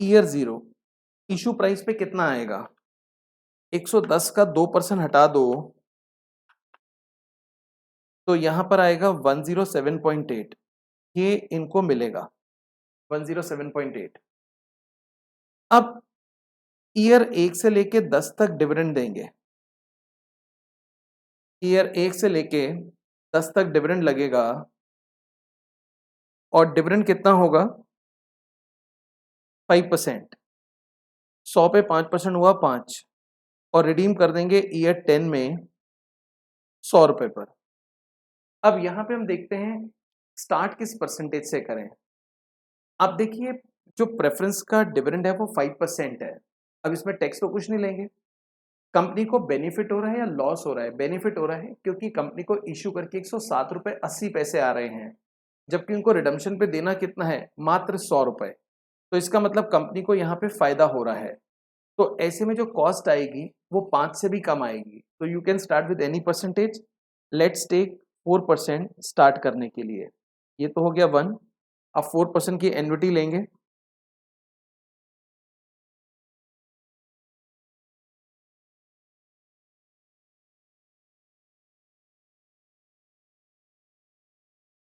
ईयर 0, इशू प्राइस पे कितना आएगा, 110 का 2% हटा दो तो यहां पर आएगा 107.8। ये इनको मिलेगा 107.8। अब ईयर 1 से लेके 10 तक डिविडेंड देंगे। ईयर 1 से लेके 10 तक डिविडेंड लगेगा और डिविडेंड कितना होगा 5%। 100 पे 5% हुआ 5 और रिडीम कर देंगे ईयर 10 में 100 रुपए पर। अब यहां पे हम देखते हैं स्टार्ट किस परसेंटेज से करें। अब देखिए जो प्रेफरेंस का डिविडेंड है वो 5% है। अब इसमें टैक्स तो कुछ नहीं लेंगे। कंपनी को बेनिफिट हो रहा है या लॉस हो रहा है, बेनिफिट हो रहा है क्योंकि कंपनी को इश्यू करके 107 रुपए 80 पैसे आ रहे हैं। जबकि उनको रिडम्पशन पे देना कितना है, मात्र 100 रुपए। तो इसका मतलब कंपनी को यहाँ पे फायदा हो रहा है। तो ऐसे में जो कॉस्ट आएगी वो 5 से भी कम आएगी। तो you can start with any percentage. Let's take 4% start करने के लिए। ये तो हो गया 1। अब 4% की एन्युटी लेंगे।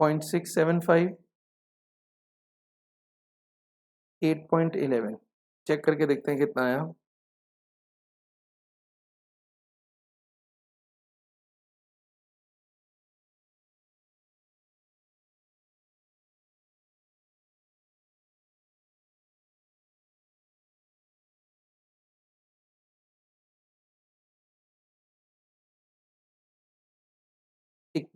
.675, 8.11। चेक करके देखते हैं कितना आया। ठीक।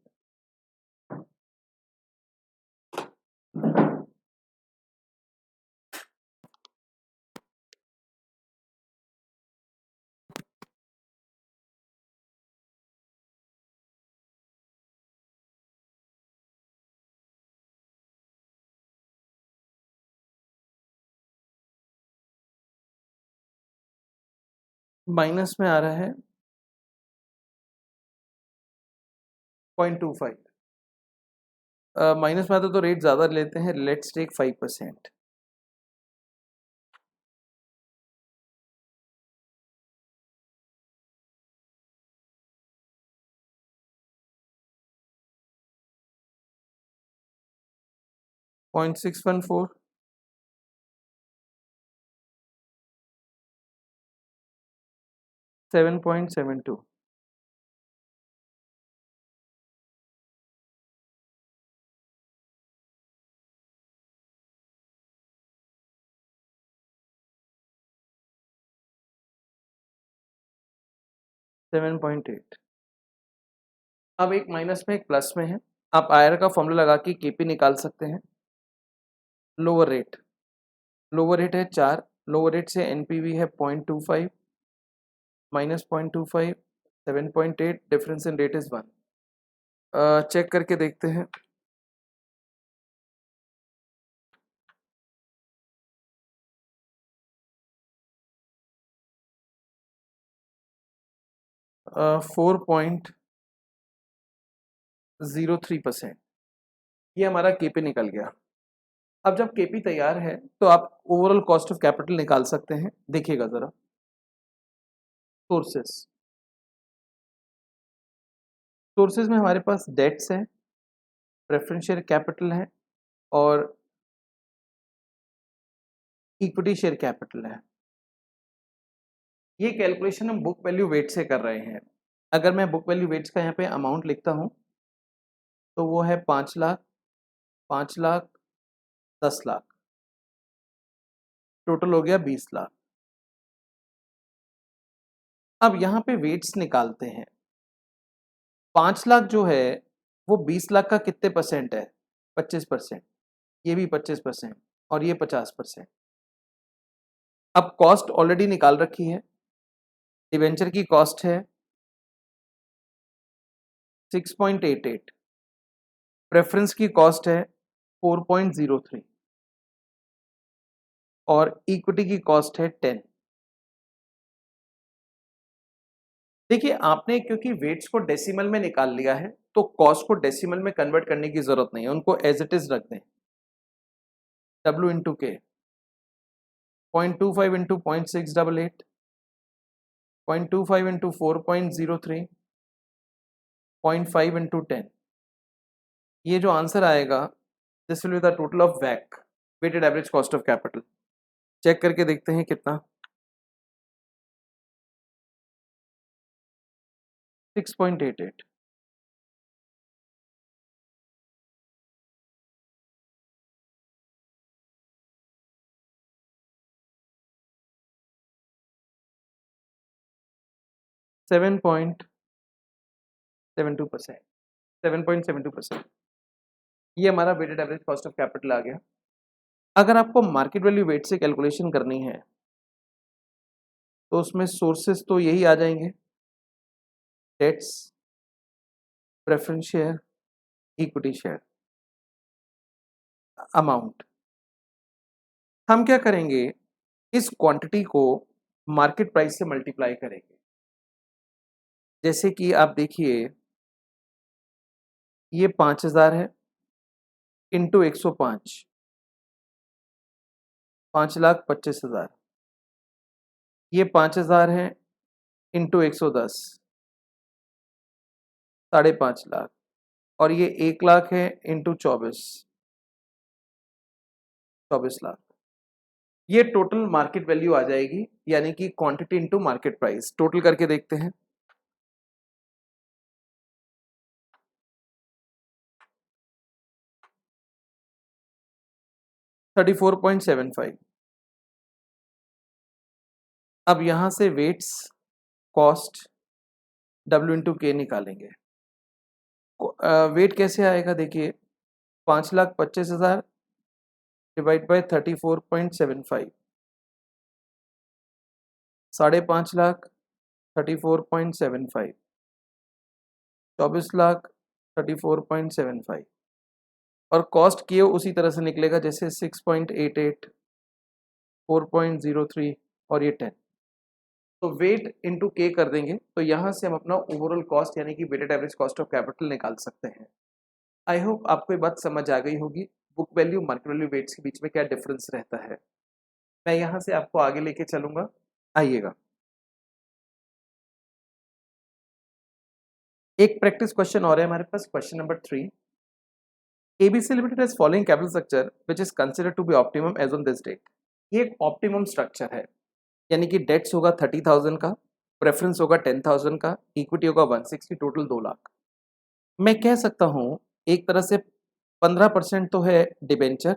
माइनस में आ रहा है 0.25। माइनस में आता तो रेट ज़्यादा लेते हैं। Let's take 5%। .614, 7.72। .8। अब एक माइनस में एक प्लस में है। आप आयर का फॉर्मूला लगा के केपी निकाल सकते हैं। लोअर रेट, लोअर रेट है 4। लोअर रेट से एनपीवी है 0.25 minus 0.25, 7.8। Difference in rate is 1। Check करके देखते हैं। uh, 4.03%। ये हमारा केपी निकल गया। अब जब केपी तैयार है तो आप ओवरऑल कॉस्ट ऑफ कैपिटल निकाल सकते हैं। देखिएगा जरा। सोर्सेस, सोर्सेज में हमारे पास डेट्स है, प्रेफरेंस शेयर कैपिटल है और इक्विटी शेयर कैपिटल है। ये कैलकुलेशन हम बुक वैल्यू वेट से कर रहे हैं। अगर मैं बुक वैल्यू वेट्स का यहाँ पे अमाउंट लिखता हूँ तो वो है 5 लाख, 5 लाख, 10 लाख, टोटल हो गया 20 लाख। अब यहाँ पे वेट्स निकालते हैं। 5 लाख जो है वो 20 लाख का कितने परसेंट है, 25%। ये भी 25% और ये 50%। अब कॉस्ट ऑलरेडी निकाल रखी है। डिवेंचर की कॉस्ट है 6.88, प्रेफरेंस की कॉस्ट है 4.03 और इक्विटी की कॉस्ट है 10। देखिए आपने क्योंकि वेट्स को डेसिमल में निकाल लिया है तो कॉस्ट को डेसिमल में कन्वर्ट करने की जरूरत नहीं है, उनको एज इट इज रख दें। W इंटू के 0.25 इंटू 0.688, 0.25 इंटू 4.03, 0.5 इंटू 10। ये जो आंसर आएगा this will be the total of वैक, weighted average cost of capital. Check करके देखते हैं कितना। 6.88। Seven point 72%, 7.72%। ये हमारा weighted average cost of capital आ गया। अगर आपको मार्केट वैल्यू वेट से कैलकुलेशन करनी है तो उसमें सोर्सेस तो यही आ जाएंगे, debts, preference share, equity share. Amount. हम क्या करेंगे, इस क्वांटिटी को मार्केट प्राइस से मल्टीप्लाई करेंगे। जैसे कि आप देखिए, ये 5000 है इंटू 105, 5,25,000। ये 5000 है इंटू 110, 5.5 लाख। और ये 1 लाख है इंटू 24, 24 लाख। ये टोटल मार्केट वैल्यू आ जाएगी, यानी कि quantity into market price. Total करके देखते हैं। $34.75। अब यहां से वेट्स, कॉस्ट, W इंटू के निकालेंगे। वेट कैसे आएगा, देखिए 5,25,000 डिवाइड बाय 34.75, 5.5 लाख 34.75, 24 लाख 34.75। और कॉस्ट किए उसी तरह से निकलेगा, जैसे 6.88, 4.03 और ये 10। तो वेट इंटू के कर देंगे तो यहाँ से हम अपना ओवरऑल कॉस्ट यानी कि weighted average cost of capital निकाल सकते हैं। आई होप आपको ये बात समझ आ गई होगी, book value market value weights के बीच में क्या डिफरेंस रहता है। मैं यहाँ से आपको आगे लेके चलूंगा, आइएगा। एक प्रैक्टिस क्वेश्चन और है हमारे पास, question number 3। ABC Limited has following capital structure which is considered to be optimum as on this date। ये एक ऑप्टिमम स्ट्रक्चर है, यानी कि डेट्स होगा 30,000 का, प्रेफरेंस होगा 10,000 का, इक्विटी होगा 160, टोटल 2 लाख। मैं कह सकता हूं एक तरह से 15% तो है डिबेंचर,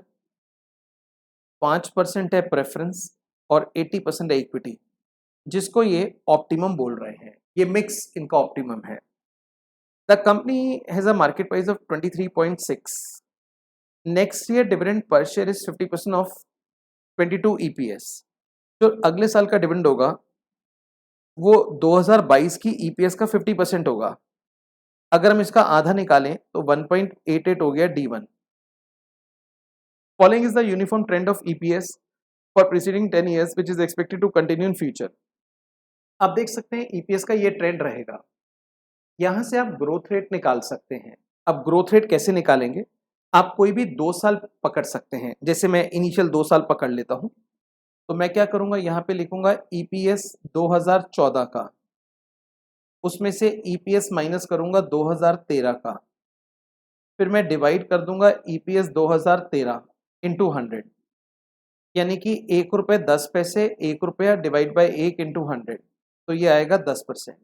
5% है प्रेफरेंस और 80% है इक्विटी, जिसको ये ऑप्टिमम बोल रहे हैं। ये मिक्स इनका ऑप्टिमम है। The company has a market price of 23.6। Next year dividend per share is 50% of 22 EPS। जो अगले साल का डिविडेंड होगा वो 2022 की EPS का 50% होगा। अगर हम इसका आधा निकालें तो 1.88 हो गया D1। Following is the uniform trend of EPS for preceding 10 years which is expected to continue in future। आप देख सकते हैं EPS का ये ट्रेंड रहेगा। यहां से आप ग्रोथ रेट निकाल सकते हैं। अब ग्रोथ रेट कैसे निकालेंगे, आप कोई भी 2 साल पकड़ सकते हैं। जैसे मैं इनिशियल 2 साल पकड़ लेता हूं, तो मैं क्या करूंगा, यहाँ पे लिखूंगा EPS 2014 का, उसमें से EPS माइनस करूंगा 2013 का, फिर मैं डिवाइड कर दूंगा EPS 2013 इंटू 100, यानी कि ₹1.10, 1 रुपया डिवाइड बाई 1 इंटू 100, तो ये आएगा 10%।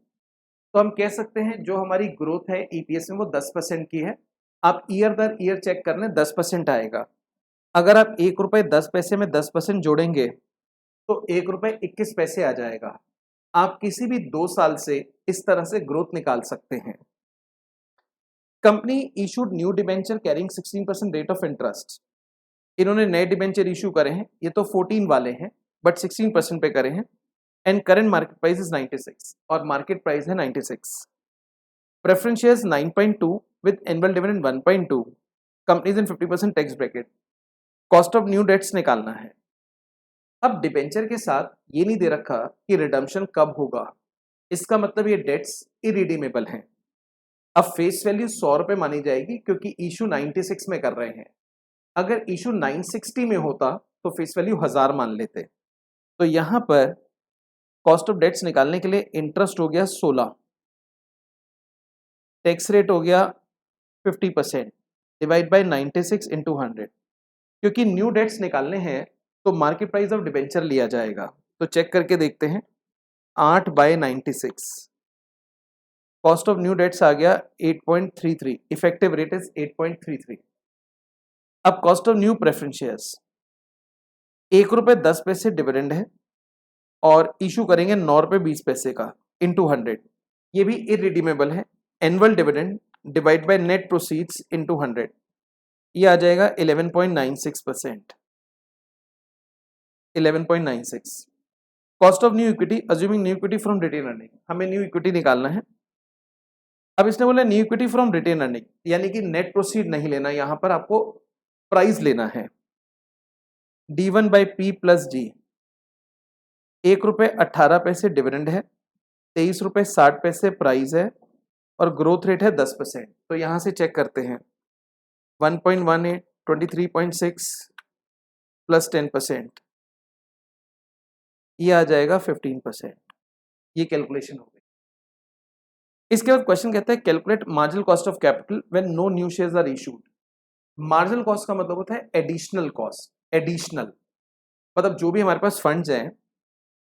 तो हम कह सकते हैं जो हमारी ग्रोथ है EPS में वो 10% की है। आप ईयर दर ईयर चेक कर लें, 10% आएगा। अगर आप ₹1.10 में 10% जोड़ेंगे तो ₹1.21 आ जाएगा। आप किसी भी 2 साल से इस तरह से ग्रोथ निकाल सकते हैं। Company issued new debenture carrying 16% rate of interest. इन्होंने नए डिबेंचर इशू करे हैं, ये तो 14 वाले हैं बट 16% पे करे हैं। And current market price is 96 और मार्केट प्राइस है 96। Preference shares 9.2 with annual dividend 1.2। Companies in 50% tax bracket. Cost of new debts निकालना है। अब डिबेंचर के साथ ये नहीं दे रखा कि रिडम्पशन कब होगा, इसका मतलब ये डेट्स इरिडीमेबल हैं। अब फेस वैल्यू 100 रुपए मानी जाएगी क्योंकि इशू 96 में कर रहे हैं। अगर इशू 960 में होता तो फेस वैल्यू 1000 मान लेते। तो यहां पर कॉस्ट ऑफ डेट्स निकालने के लिए इंटरेस्ट हो गया 16, टैक्स रेट हो गया 50% डिवाइड बाय 96 इंटू 100। क्योंकि न्यू डेट्स निकालने हैं तो मार्केट प्राइस ऑफ डिबेंचर लिया जाएगा। तो चेक करके देखते हैं, 8/96, कॉस्ट ऑफ न्यू डेट्स आ गया 8.33, इफेक्टिव रेट इज 8.33। अब cost of new preference shares, ₹1.10 dividend है और इशू करेंगे ₹9.20 का इंटू 100, ये भी इरिडीमेबल है। Annual dividend divide by net proceeds into 100, ये आ जाएगा 11.96%, 11.96। Cost of new equity assuming new equity from retain earning, हमें न्यू इक्विटी निकालना है। अब इसने बोला new equity from retain earning, यानी कि नेट प्रोसीड नहीं लेना, यहां पर आपको प्राइस लेना है, D1 बाई पी प्लस जी, 1 रुपये 18 पैसे डिविडेंड है, 23 रुपये 60 पैसे प्राइस है और ग्रोथ रेट है 10%। तो यहां से चेक करते हैं 1.18 23.6 प्लस 10%, ये आ जाएगा 15%। ये कैलकुलेशन हो गई। इसके बाद क्वेश्चन कहता है calculate marginal cost of capital when no new shares are issued. Marginal cost का मतलब होता है एडिशनल कॉस्ट। एडिशनल मतलब जो भी हमारे पास फंड्स हैं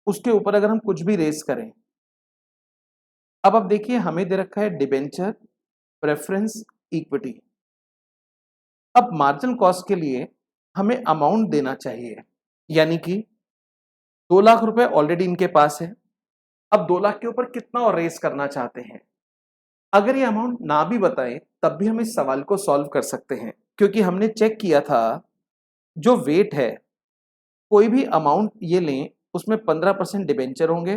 उसके ऊपर अगर हम कुछ भी रेस करें। अब आप देखिए हमें दे रखा है डिबेंचर, प्रेफरेंस, इक्विटी। अब मार्जिनल कॉस्ट के लिए हमें अमाउंट देना चाहिए, यानी कि 2 लाख रुपए ऑलरेडी इनके पास है। अब 2 लाख के ऊपर कितना और रेस करना चाहते हैं। अगर ये अमाउंट ना भी बताएं तब भी हम इस सवाल को सॉल्व कर सकते हैं, क्योंकि हमने चेक किया था जो वेट है, कोई भी अमाउंट ये लें उसमें 15% डिबेंचर होंगे,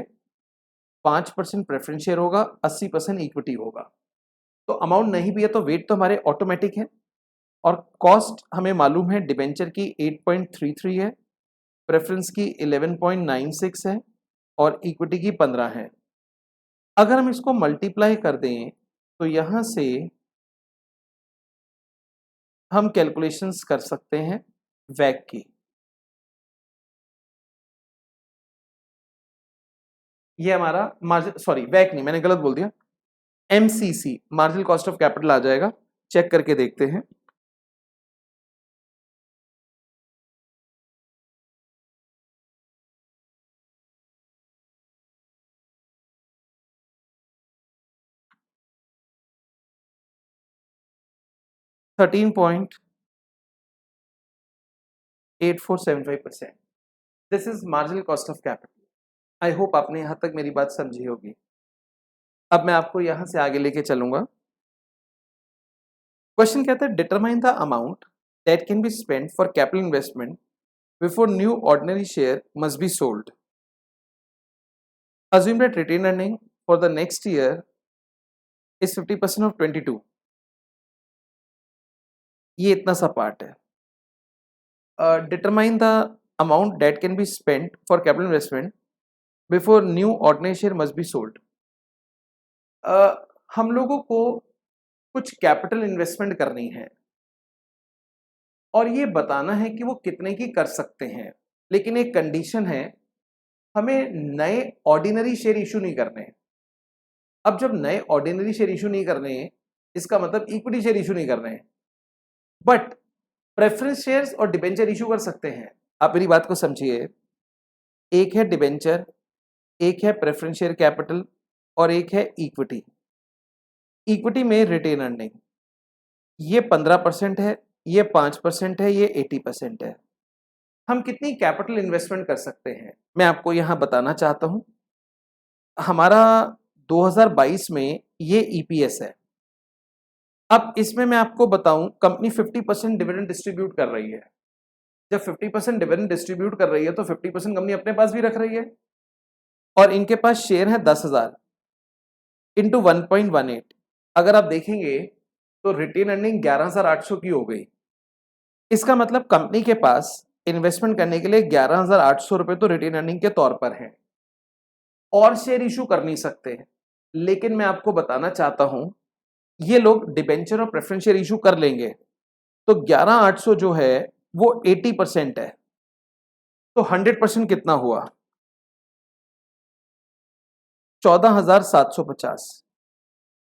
5% प्रेफरेंस शेयर होगा, 80% इक्विटी होगा। तो अमाउंट नहीं भी है तो वेट तो हमारे ऑटोमेटिक है। और कॉस्ट हमें मालूम है, डिबेंचर की 8.33 है, प्रेफरेंस की 11.96 है और इक्विटी की 15 है। अगर हम इसको मल्टीप्लाई कर दें तो यहां से हम कैलकुलेशंस कर सकते हैं वैक की। ये हमारा मार्जिन, सॉरी वैक नहीं, मैंने गलत बोल दिया, MCC marginal cost of capital आ जाएगा। चेक करके देखते हैं। $13.8475%। This is marginal cost of capital. I hope आपने यहां तक मेरी बात समझी होगी। अब मैं आपको यहां से आगे लेके चलूंगा। क्वेश्चन कहता है determine the amount that can be spent for capital investment before new ordinary share must be sold. Assume that retained earning for the next year is 50% of 22। ये इतना सा पार्ट है। Determine the amount that can be spent for capital investment before new ordinary share must be sold. हम लोगों को कुछ कैपिटल इन्वेस्टमेंट करनी है और ये बताना है कि वो कितने की कर सकते हैं, लेकिन एक कंडीशन है, हमें नए ऑर्डिनरी शेयर इशू नहीं करने। अब जब नए ऑर्डिनरी शेयर इशू नहीं करने, इसका मतलब इक्विटी शेयर इशू नहीं करने, बट प्रेफरेंस शेयर्स और डिबेंचर इशू कर सकते हैं। आप मेरी बात को समझिए, एक है डिबेंचर, एक है प्रेफरेंस शेयर कैपिटल और एक है इक्विटी। इक्विटी में रिटेन अर्निंग ये 15% है, ये 5% है, ये 80% है। हम कितनी कैपिटल इन्वेस्टमेंट कर सकते हैं मैं आपको यहां बताना चाहता हूं। हमारा 2022 में ये ईपीएस है। अब इसमें मैं आपको बताऊं, कंपनी 50% डिविडेंड डिस्ट्रीब्यूट कर रही है। जब 50% डिविडेंड डिस्ट्रीब्यूट कर रही है तो 50% कंपनी अपने पास भी रख रही है और इनके पास शेयर है 10,000 इंटू 1.18। अगर आप देखेंगे तो रिटेन अर्निंग 11,800 की हो गई। इसका मतलब कंपनी के पास इन्वेस्टमेंट करने के लिए 11,800 रुपए तो रिटेन अर्निंग के तौर पर है और शेयर इशू कर नहीं सकते। लेकिन मैं आपको बताना चाहता हूं, ये लोग डिबेंचर और प्रेफरेंस शेयर इशू कर लेंगे तो 11,800 जो है वो 80% है। तो 100% कितना हुआ? 14,750।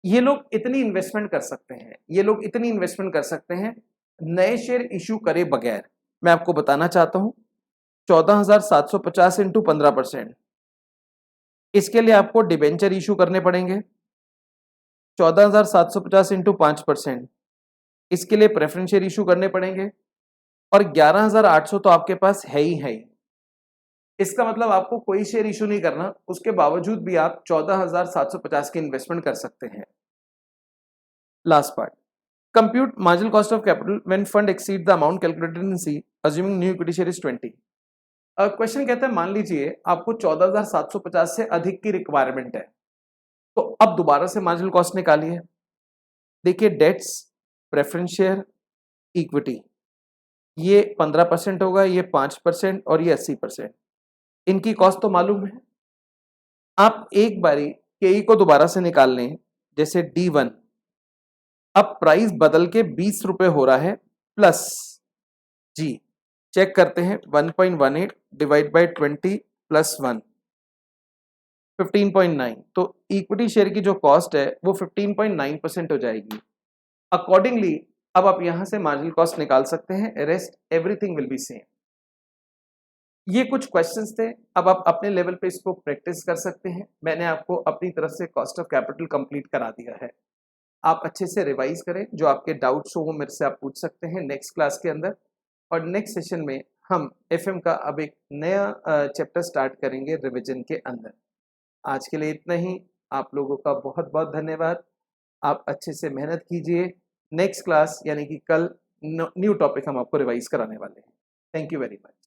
ये लोग इतनी इन्वेस्टमेंट कर सकते हैं, ये लोग इतनी इन्वेस्टमेंट कर सकते हैं नए शेयर इशू करे बगैर। मैं आपको बताना चाहता हूं 14,750 इंटू 15%। इसके लिए आपको डिबेंचर इशू करने पड़ेंगे 14,750 इंटू 5%। इसके लिए प्रेफरेंस शेयर इशू करने पड़ेंगे और 11,800 तो आपके पास है ही है। इसका मतलब आपको कोई शेयर इशू नहीं करना, उसके बावजूद भी आप 14,750 की इन्वेस्टमेंट कर सकते हैं। Last part, compute marginal cost of capital when fund exceed the amount calculated in C assuming new equity share is 20। Question कहता है मान लीजिए आपको 14,750 से अधिक की रिक्वायरमेंट है, तो अब दोबारा से मार्जिनल कॉस्ट निकालिए। देखिए डेट्स, प्रेफरेंस शेयर, इक्विटी, ये 15% होगा, ये 5% और ये 80%। इनकी कॉस्ट तो मालूम है। आप एक बारी के को दोबारा से निकाल लें, जैसे D1 अब प्राइस बदल के 20 रुपए हो रहा है प्लस जी चेक करते हैं 1.18 डिवाइड बाय 20 प्लस 1 15.9 तो इक्विटी शेयर की जो कॉस्ट है वो 15.9% हो जाएगी। अकॉर्डिंगली अब आप यहां से मार्जिनल कॉस्ट निकाल सकते हैं, rest everything will be same. ये कुछ क्वेश्चंस थे, अब आप अपने लेवल पे इसको प्रैक्टिस कर सकते हैं। मैंने आपको अपनी तरफ से कॉस्ट ऑफ कैपिटल कंप्लीट करा दिया है। आप अच्छे से रिवाइज करें, जो आपके डाउट्स हो वो मेरे से आप पूछ सकते हैं नेक्स्ट क्लास के अंदर। और नेक्स्ट सेशन में हम एफएम का अब एक नया चैप्टर स्टार्ट करेंगे रिवीजन के अंदर। आज के लिए इतना ही। आप लोगों का बहुत बहुत धन्यवाद। आप अच्छे से मेहनत कीजिए। नेक्स्ट क्लास यानी कि कल न्यू टॉपिक हम आपको रिवाइज कराने वाले हैं। Thank you very much.